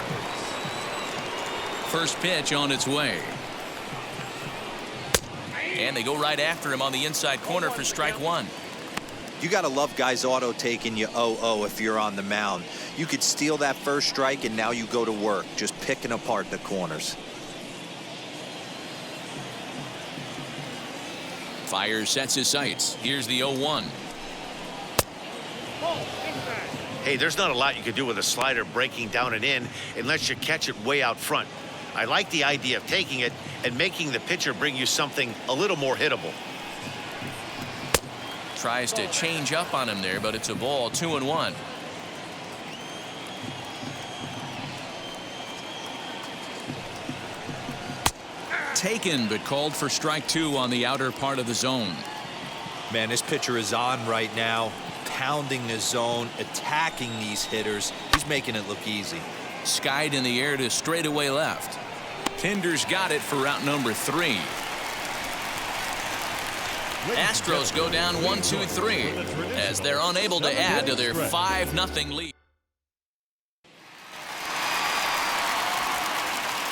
First pitch on its way. And they go right after him on the inside corner for strike 1. You got to love guys auto taking you 0-0 if you're on the mound. You could steal that first strike, and now you go to work, just picking apart the corners. Fires, sets his sights. Here's the 0-1. Hey, there's not a lot you can do with a slider breaking down and in unless you catch it way out front. I like the idea of taking it and making the pitcher bring you something a little more hittable. Tries to change up on him there, but it's a ball. 2-1. Taken, but called for strike 2 on the outer part of the zone. Man, this pitcher is on right now, pounding the zone, attacking these hitters. He's making it look easy. Skied in the air to straightaway left. Tinder's got it for route number 3. Astros go down 1-2-3 as they're unable to add to their 5-0 lead.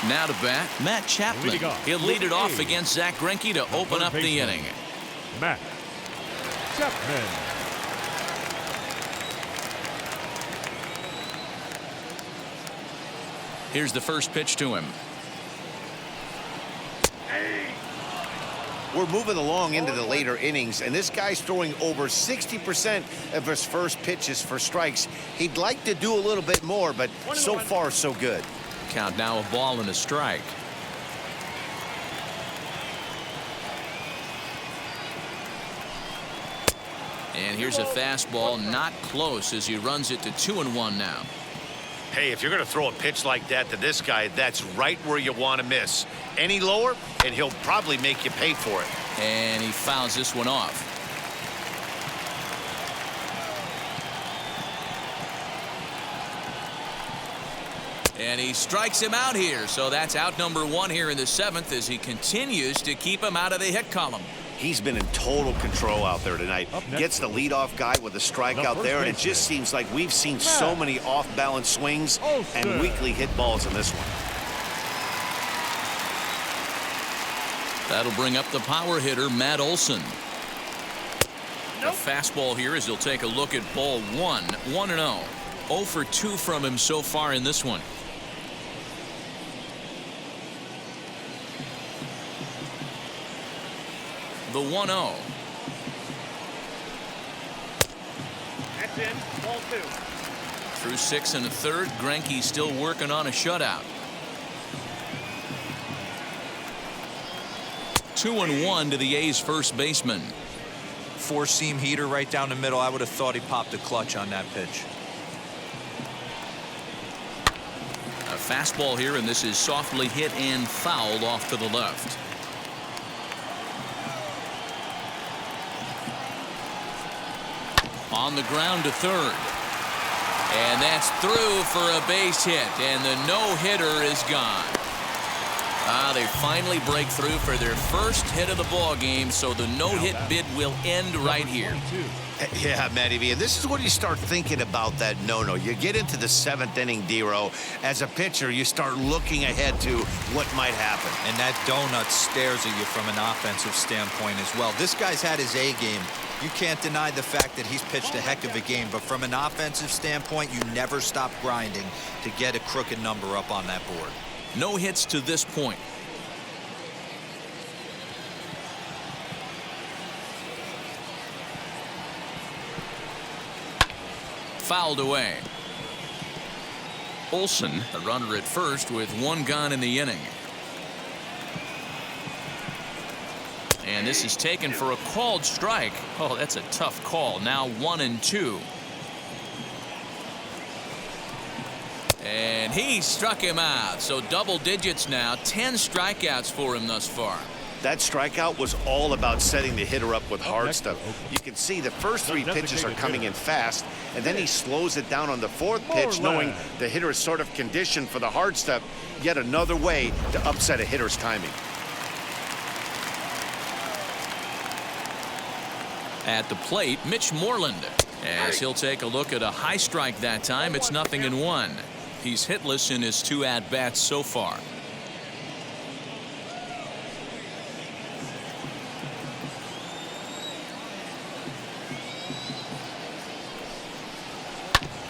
Now to bat, Matt Chapman. He'll lead it off against Zach Greinke to open up the inning. Matt Chapman. Here's the first pitch to him. We're moving along into the later innings, and this guy's throwing over 60% of his first pitches for strikes. He'd like to do a little bit more, but so far, so good. Count now, a ball and a strike. And here's a fastball, not close, as he runs it to 2-1 now. Hey, if you're going to throw a pitch like that to this guy, that's right where you want to miss. Any lower, and he'll probably make you pay for it. And he fouls this one off. And he strikes him out here, so that's out number 1 here in the 7th as he continues to keep him out of the hit column. He's been in total control out there tonight. Gets the leadoff guy with a strike out there, and it just seems like we've seen so many off-balance swings and weakly hit balls in this one. That'll bring up the power hitter, Matt Olson. A fastball here as he'll take a look at ball 1. 1-0. 0 for 2 from him so far in this one. The 1-0. That's in. Ball 2. Through 6 1/3, Greinke still working on a shutout. 2-1 to the A's first baseman. 4-seam heater right down the middle. I would have thought he popped a clutch on that pitch. A fastball here, and this is softly hit and fouled off to the left. On the ground to third. And that's through for a base hit, and the no-hitter is gone. They finally break through for their first hit of the ball game, so the no-hit bid will end right here. Yeah, Matty V, and this is when you start thinking about that no-no. You get into the 7th inning, D-Row. As a pitcher, you start looking ahead to what might happen. And that donut stares at you from an offensive standpoint as well. This guy's had his A game. You can't deny the fact that he's pitched a heck of a game, but from an offensive standpoint, you never stop grinding to get a crooked number up on that board. No hits to this point. Fouled away. Olsen, the runner at first with 1 gone in the inning. And this is taken for a called strike. Oh, that's a tough call. Now 1-2. And he struck him out. So double digits now. 10 strikeouts for him thus far. That strikeout was all about setting the hitter up with hard stuff. You can see the first 3 pitches are coming in fast, and then he slows it down on the 4th pitch, knowing the hitter is sort of conditioned for the hard stuff. Yet another way to upset a hitter's timing. At the plate, Mitch Moreland. As he'll take a look at a high strike that time, it's 0-1. He's hitless in his 2 at-bats so far.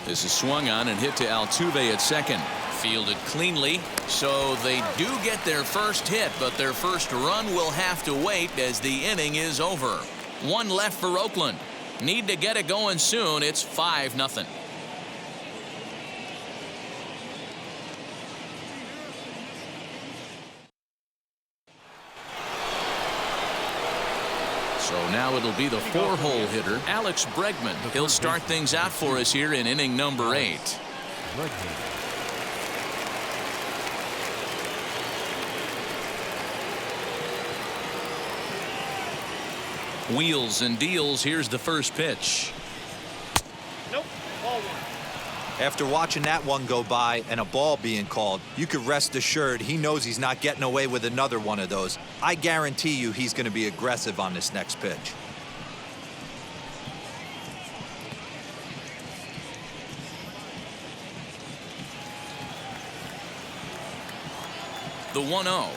This is swung on and hit to Altuve at second. Fielded cleanly, so they do get their first hit, but their first run will have to wait as the inning is over. 1 left for Oakland. Need to get it going soon. It's 5-0. So now it'll be the 4-hole hitter, Alex Bregman. He'll start things out for us here in inning number 8. Wheels and deals. Here's the first pitch. Nope. Ball 1. After watching that one go by and a ball being called, you could rest assured he knows he's not getting away with another one of those. I guarantee you he's going to be aggressive on this next pitch. The 1-0.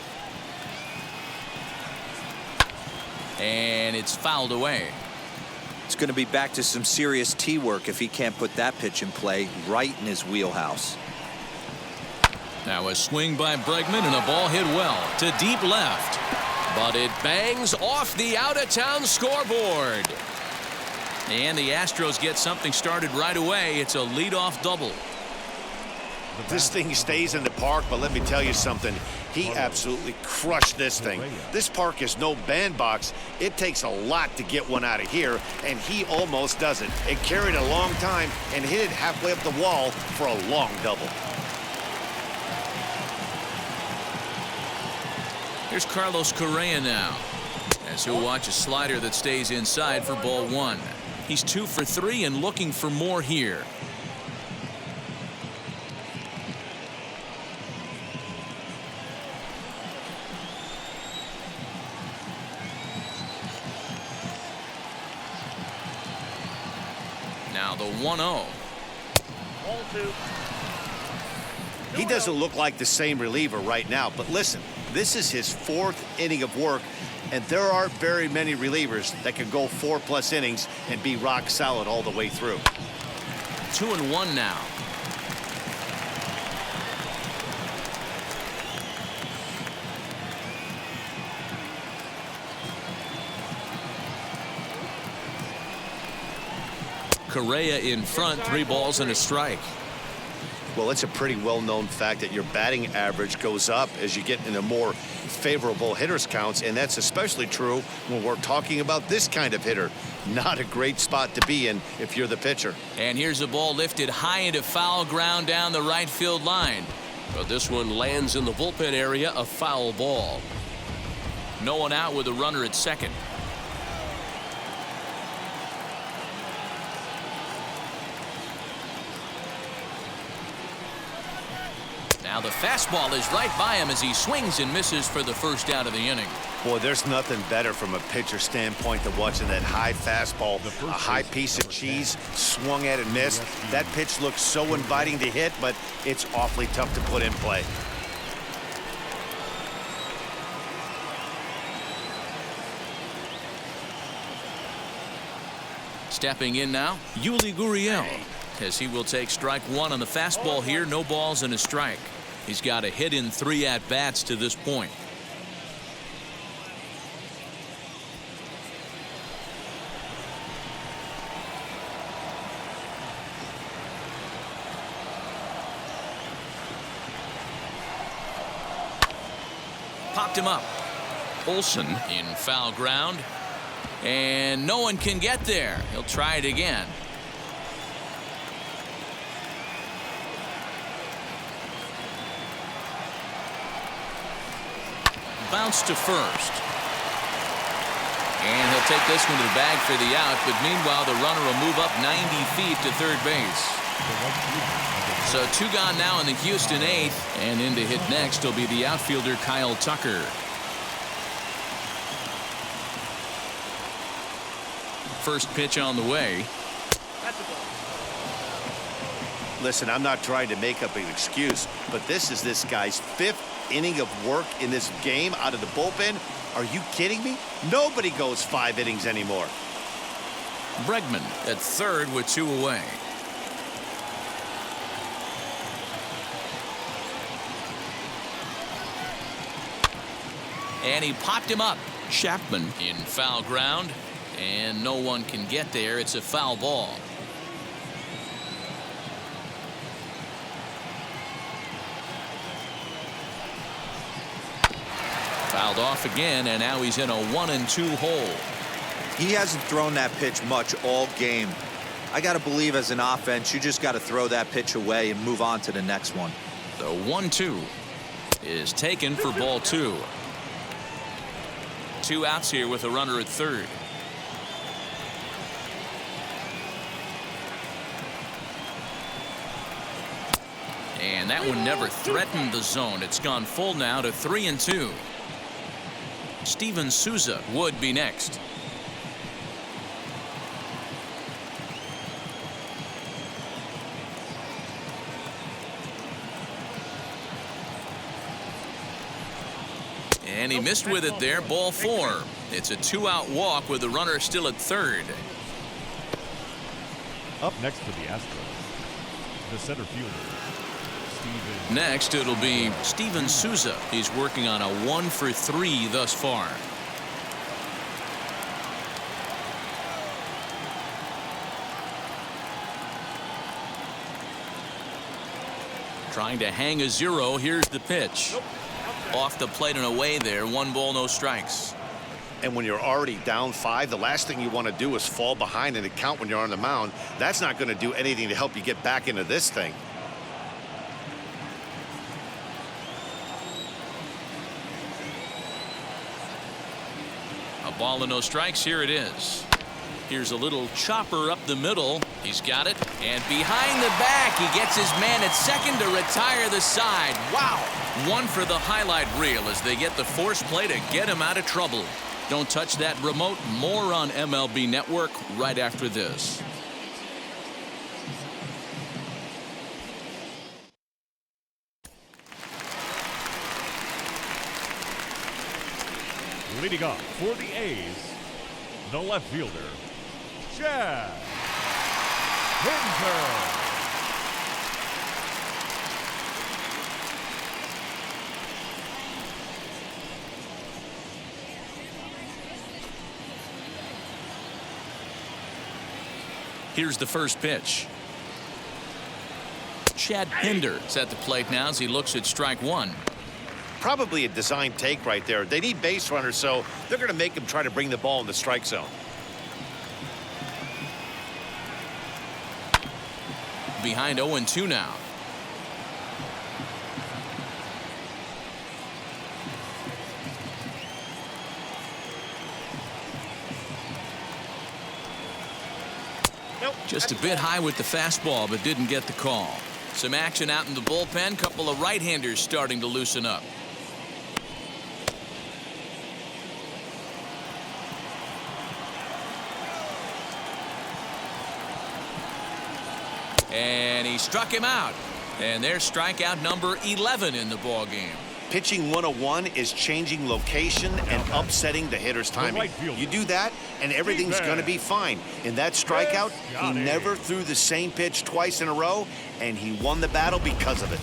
And it's fouled away. It's going to be back to some serious tee work if he can't put that pitch in play right in his wheelhouse. Now a swing by Bregman and a ball hit well to deep left. But it bangs off the out-of-town scoreboard. And the Astros get something started right away. It's a leadoff double. This thing stays in the park, but let me tell you something. He absolutely crushed this thing. This park is no bandbox. It takes a lot to get one out of here, and he almost does it. It carried a long time and hit it halfway up the wall for a long double. Here's Carlos Correa now, as he'll watch a slider that stays inside for ball 1. He's 2 for 3 and looking for more here. Now the 1-0. Ball 2. He doesn't look like the same reliever right now, but listen, this is his 4th inning of work, and there aren't very many relievers that can go 4+ innings and be rock solid all the way through. 2-1 now. Correa in front, 3 balls and a strike. Well, it's a pretty well-known fact that your batting average goes up as you get into more favorable hitters counts, and that's especially true when we're talking about this kind of hitter. Not a great spot to be in if you're the pitcher. And here's a ball lifted high into foul ground down the right field line. But this one lands in the bullpen area, a foul ball. No one out with a runner at second. Now Now the fastball is right by him as he swings and misses for the first out of the inning. Boy, there's nothing better from a pitcher standpoint than watching that high fastball, a high piece of cheese, swung at and missed. That pitch looks so inviting to hit, but it's awfully tough to put in play. Stepping in now, Yuli Gurriel, as he will take strike one on the fastball here. No balls and a strike. He's got a hit in 3 at-bats to this point. Popped him up. Olsen in foul ground. And no one can get there. He'll try it again. Bounce to first. And he'll take this one to the bag for the out, but meanwhile the runner will move up 90 feet to third base. So 2 gone now in the Houston 8th, and in to hit next will be the outfielder Kyle Tucker. First pitch on the way. Listen, I'm not trying to make up an excuse, but this is this guy's 5th inning of work in this game out of the bullpen. Are you kidding me? Nobody goes 5 innings anymore. Bregman at third with 2 away. And he popped him up. Chapman in foul ground. And no one can get there. It's a foul ball. Fouled off again, and now he's in a 1-2 hole. He hasn't thrown that pitch much all game. I got to believe as an offense, you just got to throw that pitch away and move on to the next one. The 1-2 is taken for ball 2. 2 outs here with a runner at third. And that one never threatened the zone. It's gone full now to 3-2. Steven Souza would be next. And he missed with it there. Ball 4. It's a 2-out walk with the runner still at third. Up next for the Astros, the center fielder. Next, it'll be Steven Souza. He's working on a 1-for-3 thus far. Trying to hang a 0. Here's the pitch. Off the plate and away there. 1 ball, no strikes. And when you're already down 5, the last thing you want to do is fall behind in the count when you're on the mound. That's not going to do anything to help you get back into this thing. A ball and no strikes. Here it is. Here's a little chopper up the middle. He's got it. And behind the back, he gets his man at second to retire the side. Wow. 1 for the highlight reel as they get the force play to get him out of trouble. Don't touch that remote. More on MLB Network right after this. Leading off for the A's, the left fielder, Chad Hinter. Here's the first pitch. Chad Pinder is at the plate now as he looks at strike 1. Probably a design take right there. They need base runners, so they're going to make him try to bring the ball in the strike zone. Behind 0-2 now. Just a bit high with the fastball, but didn't get the call. Some action out in the bullpen. Couple of right-handers starting to loosen up. And he struck him out. And there's strikeout number 11 in the ball game. Pitching 101 is changing location and upsetting the hitter's timing. You do that, and everything's going to be fine. In that strikeout, he never threw the same pitch twice in a row, and he won the battle because of it.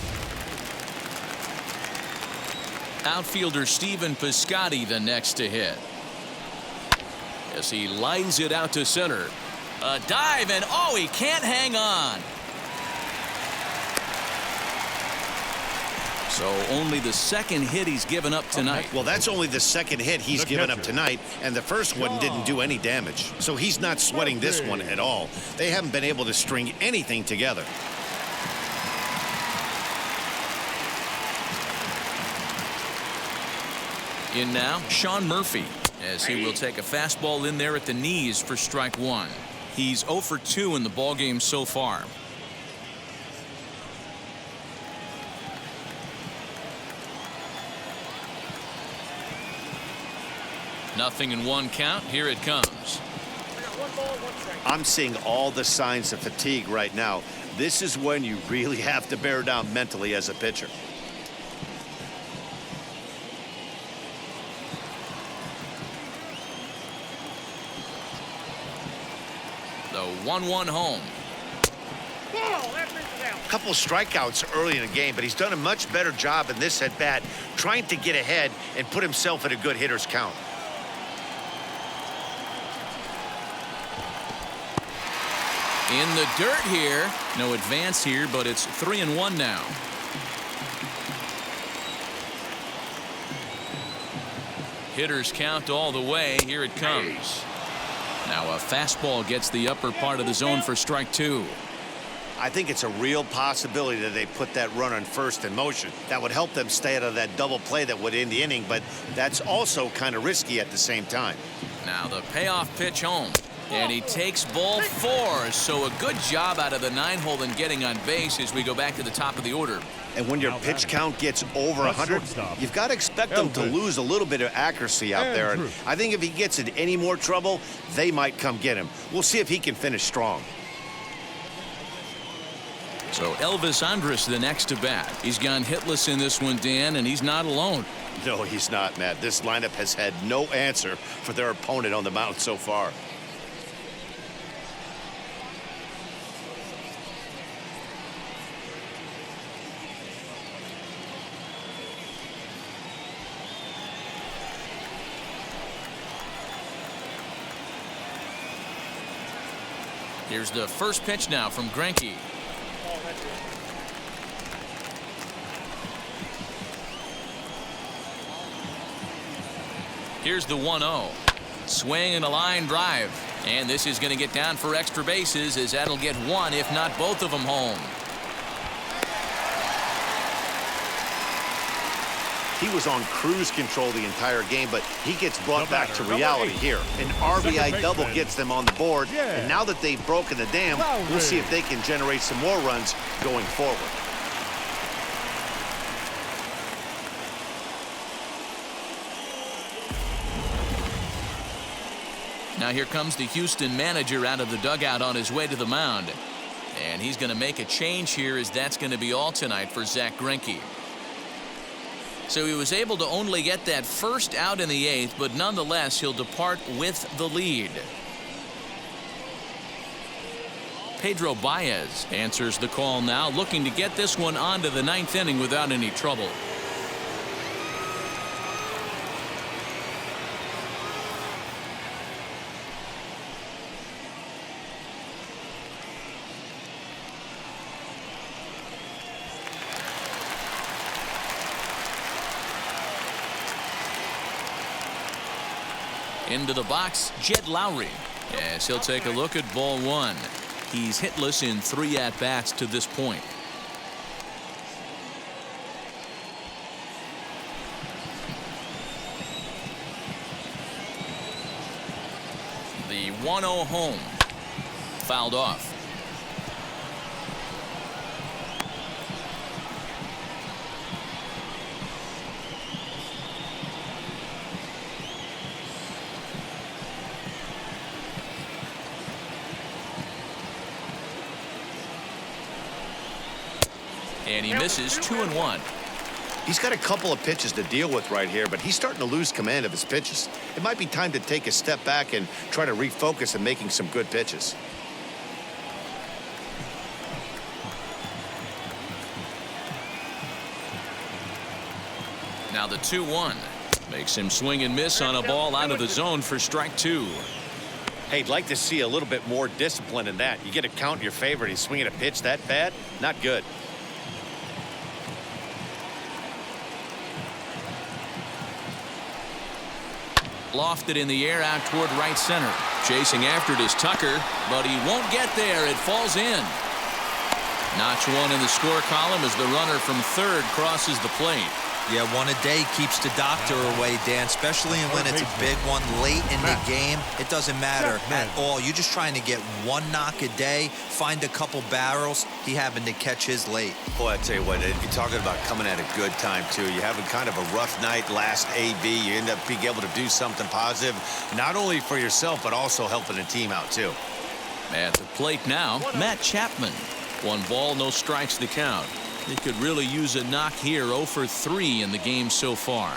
Outfielder Steven Piscotty the next to hit. As he lines it out to center. A dive, and oh, he can't hang on. So only the second hit he's given up tonight. Well, that's only the second hit he's given up tonight, and the first one didn't do any damage. So he's not sweating this one at all. They haven't been able to string anything together. In now, Sean Murphy, as he will take a fastball in there at the knees for strike one. He's 0 for 2 in the ballgame so far. Nothing in one count. Here it comes. I'm seeing all the signs of fatigue right now. This is when you really have to bear down mentally as a pitcher. The 1-1 home. A couple of strikeouts early in the game, but he's done a much better job in this at bat trying to get ahead and put himself in a good hitter's count. In the dirt here. No advance here, but it's 3-1 now. Hitters count all the way. Here it comes. Now a fastball gets the upper part of the zone for strike two. I think it's a real possibility that they put that run on first in motion. That would help them stay out of that double play that would end the inning, but that's also kind of risky at the same time. Now the payoff pitch home. And he takes ball 4. So a good job out of the 9-hole in getting on base as we go back to the top of the order. And when your pitch count gets over 100, you've got to expect them to lose a little bit of accuracy out there. And I think if he gets in any more trouble, they might come get him. We'll see if he can finish strong. So Elvis Andrus the next to bat. He's gone hitless in this one, Dan, and he's not alone. No, he's not, Matt. This lineup has had no answer for their opponent on the mound so far. Here's the first pitch now from Greinke. Here's the 1-0. Swing and a line drive. And this is going to get down for extra bases as that'll get one, if not both of them, home. He was on cruise control the entire game, but he gets brought back to reality here. An RBI double gets them on the board, and now that they've broken the dam, we'll see if they can generate some more runs going forward. Now here comes the Houston manager out of the dugout on his way to the mound. And he's going to make a change here, as that's going to be all tonight for Zack Greinke. So he was able to only get that first out in the 8th, but nonetheless he'll depart with the lead. Pedro Baez answers the call now, looking to get this one onto the 9th inning without any trouble. Into the box, Jed Lowry, as he'll take a look at ball 1. He's hitless in 3 at-bats to this point. The 1-0 home. Fouled off. And he misses 2-1. He's got a couple of pitches to deal with right here, but he's starting to lose command of his pitches. It might be time to take a step back and try to refocus on making some good pitches. Now the 2-1 makes him swing and miss on a ball out of the zone for strike 2. Hey, I'd like to see a little bit more discipline in that. You get a count in your favor and he's swinging a pitch that bad? Not good. Lofted in the air out toward right center. Chasing after it is Tucker, but he won't get there. It falls in. Notch one in the score column as the runner from third crosses the plate. Yeah, one a day keeps the doctor away, Dan, especially when it's a big one late in the game. It doesn't matter at all. You're just trying to get one knock a day, find a couple barrels. He happened to catch his late. Boy, I tell you what, you're talking about coming at a good time, too. You're having kind of a rough night last AB. You end up being able to do something positive, not only for yourself, but also helping the team out, too. At the plate now, Matt Chapman. 1 ball, no strikes to count. He could really use a knock here. 0 for 3 in the game so far.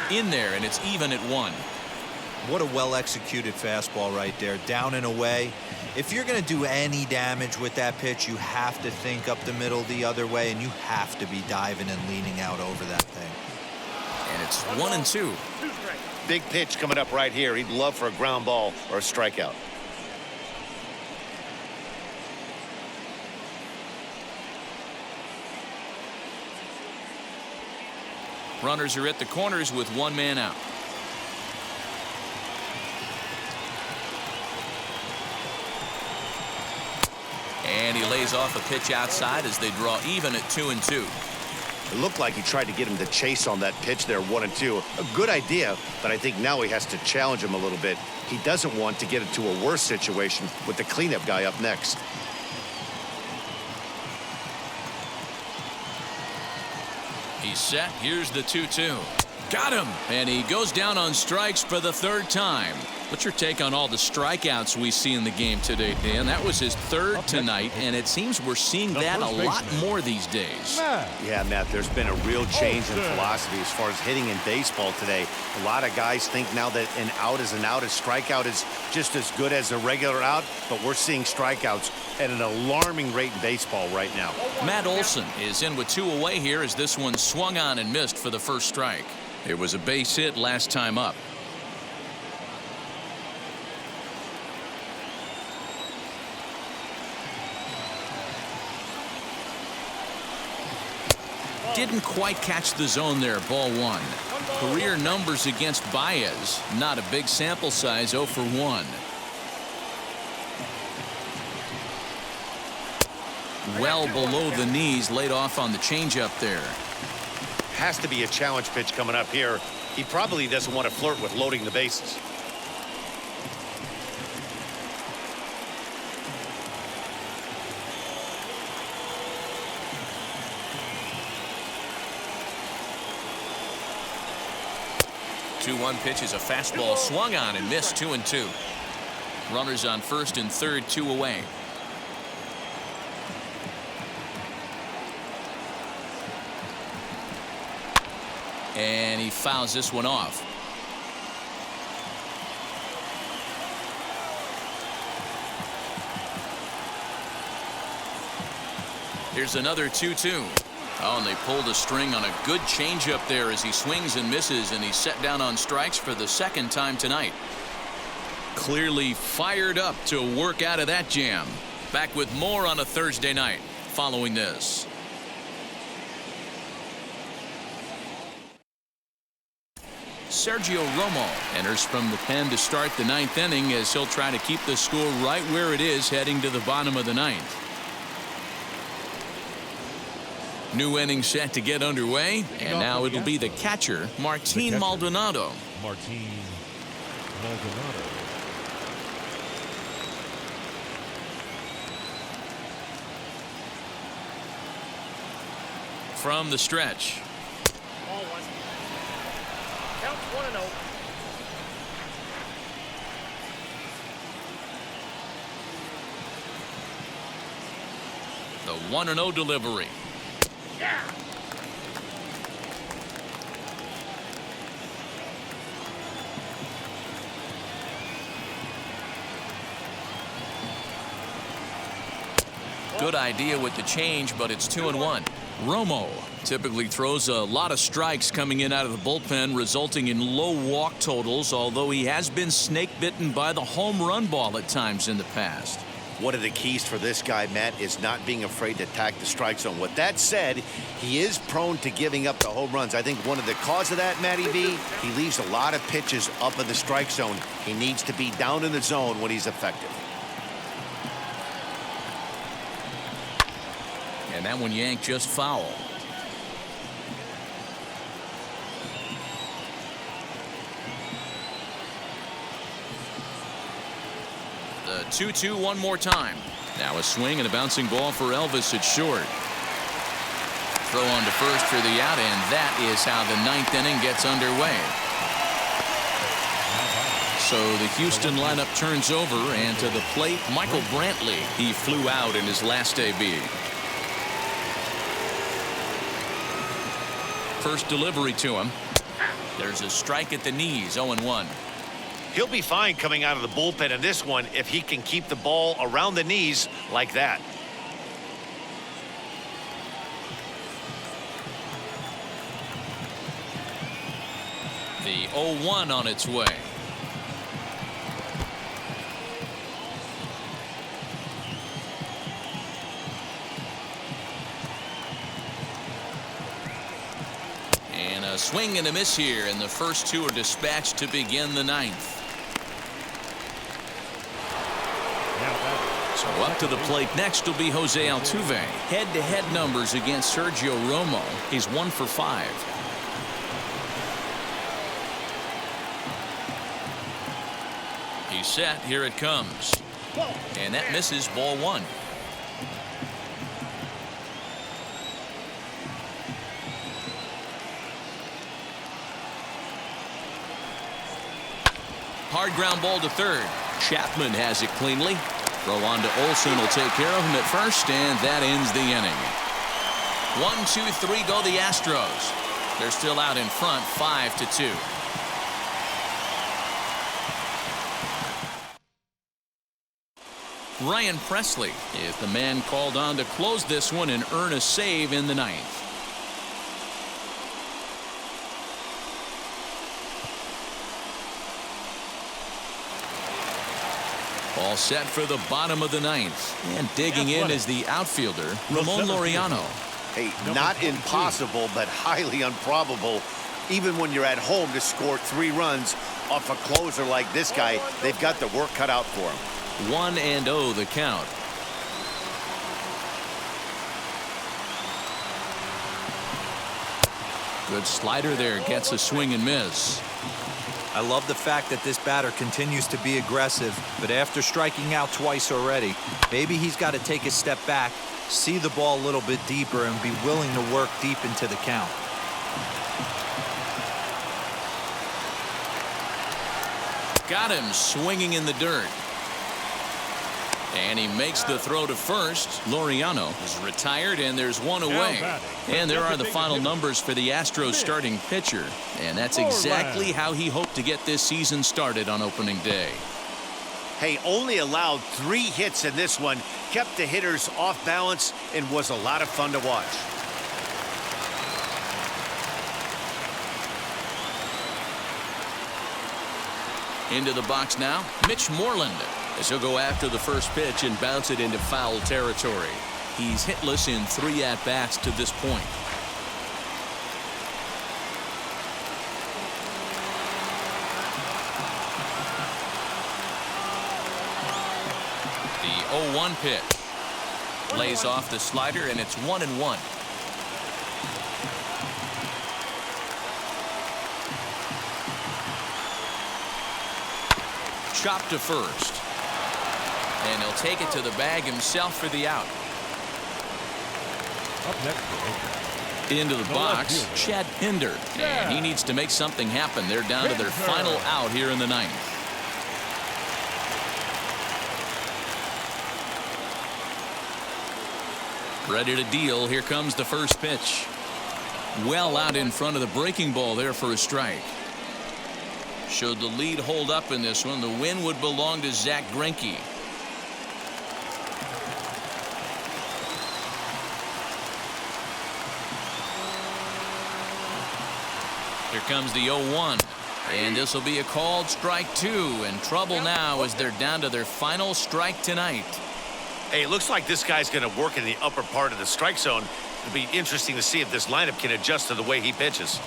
In there, and it's even at 1. What a well-executed fastball right there, down and away. If you're going to do any damage with that pitch, you have to think up the middle the other way, and you have to be diving and leaning out over that thing. And it's 1-2. Big pitch coming up right here. He'd love for a ground ball or a strikeout. Runners are at the corners with 1 man out. And he lays off a pitch outside as they draw even at 2-2. It looked like he tried to get him to chase on that pitch there, 1-2. A good idea, but I think now he has to challenge him a little bit. He doesn't want to get into a worse situation with the cleanup guy up next. He's set. Here's the 2-2. Got him. And he goes down on strikes for the 3rd time. What's your take on all the strikeouts we see in the game today, Dan? That was his 3rd tonight, and it seems we're seeing that a lot more these days. Yeah, Matt, there's been a real change in philosophy as far as hitting in baseball today. A lot of guys think now that an out is an out, a strikeout is just as good as a regular out, but we're seeing strikeouts at an alarming rate in baseball right now. Matt Olson is in with 2 away here as this one swung on and missed for the first strike. It was a base hit last time up. Didn't quite catch the zone there. Ball 1. Career numbers against Baez. Not a big sample size. 0 for 1. Well below the knees. Laid off on the changeup there. Has to be a challenge pitch coming up here. He probably doesn't want to flirt with loading the bases. The 2-1 pitch is a fastball swung on and missed. 2-2. Runners on first and third, 2 away. And he fouls this one off. Here's another 2-2. Oh, and they pulled a string on a good changeup there as he swings and misses, and he's set down on strikes for the 2nd time tonight. Clearly fired up to work out of that jam. Back with more on a Thursday night following this. Sergio Romo enters from the pen to start the 9th inning as he'll try to keep the score right where it is heading to the bottom of the 9th. New inning set to get underway, and now it'll be the catcher, Martin Maldonado. Martin Maldonado. From the stretch. Ball 1. Count. 1-0. The 1-0 delivery. Yeah. Good idea with the change, but it's 2-1. Romo typically throws a lot of strikes coming in out of the bullpen, resulting in low walk totals, although he has been snake bitten by the home run ball at times in the past. One of the keys for this guy, Matt, is not being afraid to attack the strike zone. With that said, he is prone to giving up the home runs. I think one of the cause of that, Matty V, he leaves a lot of pitches up in the strike zone. He needs to be down in the zone when he's effective. And that one yanked just foul. The 2-2 one more time. Now a swing and a bouncing ball for Elvis at short. Throw on to first for the out, and that is how the ninth inning gets underway. So the Houston lineup turns over, and to the plate, Michael Brantley. He flew out in his last AB. First delivery to him. There's a strike at the knees, 0-1. He'll be fine coming out of the bullpen in this one if he can keep the ball around the knees like that. The 0-1 on its way. And a swing and a miss here, and the first two are dispatched to begin the ninth. So up to the plate next will be Jose Altuve. Head-to-head numbers against Sergio Romo. He's 1 for 5. He's set. Here it comes. And that misses, ball 1. Hard ground ball to third. Chapman has it cleanly. Throw on to Olsen will take care of him at first, and that ends the inning. 1, 2, 3 go the Astros. They're still out in front, 5-2. Ryan Presley is the man called on to close this one and earn a save in the ninth. All set for the bottom of the ninth. And digging in is the outfielder, Ramon Laureano. Hey, not impossible, but highly improbable. Even when you're at home to score 3 runs off a closer like this guy, they've got the work cut out for him. 1-0 the count. Good slider there, gets a swing and miss. I love the fact that this batter continues to be aggressive, but after striking out twice already, maybe he's got to take a step back, see the ball a little bit deeper, and be willing to work deep into the count. Got him swinging in the dirt. And he makes the throw to first. Laureano is retired, and there's one away. And there are the final numbers for the Astros starting pitcher. And that's exactly how he hoped to get this season started on opening day. Hey, only allowed 3 hits in this one, kept the hitters off balance, and was a lot of fun to watch. Into the box now, Mitch Moreland, as he'll go after the first pitch and bounce it into foul territory. He's hitless in 3 at-bats to this point. The 0-1 pitch. Lays off the slider, and it's 1-1. Chop to first. And he'll take it to the bag himself for the out. Up next for Oakland, Into the box, fielder. Chad Pinder. And he needs to make something happen. They're down to their final out here in the ninth. Ready to deal. Here comes the first pitch. Well out in front of the breaking ball there for a strike. Should the lead hold up in this one, the win would belong to Zach Greinke. Here comes the 0-1. And this will be a called strike 2. And trouble now as they're down to their final strike tonight. Hey, it looks like this guy's going to work in the upper part of the strike zone. It'll be interesting to see if this lineup can adjust to the way he pitches.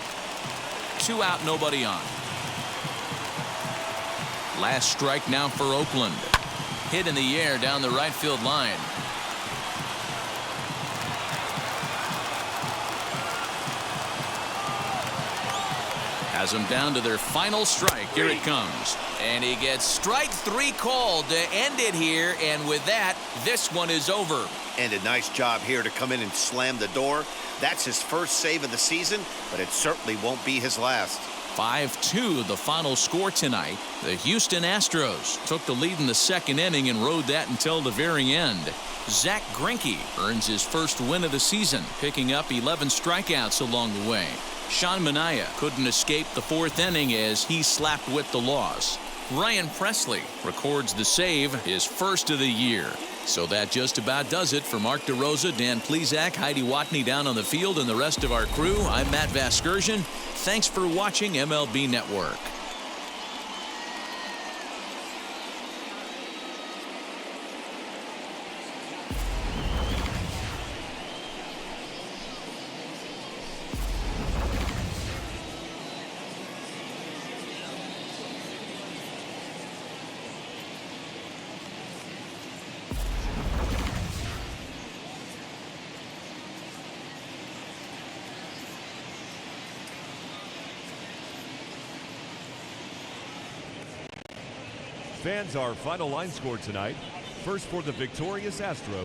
2 out, nobody on. Last strike now for Oakland. Hit in the air down the right field line. Has them down to their final strike. Here it comes. And he gets strike 3 called to end it here. And with that, this one is over. And a nice job here to come in and slam the door. That's his first save of the season, but it certainly won't be his last. 5-2 the final score tonight. The Houston Astros took the lead in the second inning and rode that until the very end. Zach Greinke earns his first win of the season, picking up 11 strikeouts along the way. Sean Manaea couldn't escape the fourth inning as he slapped with the loss. Ryan Presley records the save, his first of the year. So that just about does it for Mark DeRosa, Dan Plesac, Heidi Watney down on the field, and the rest of our crew. I'm Matt Vasgersian. Thanks for watching MLB Network. Fans, our final line score tonight. First for the victorious Astros.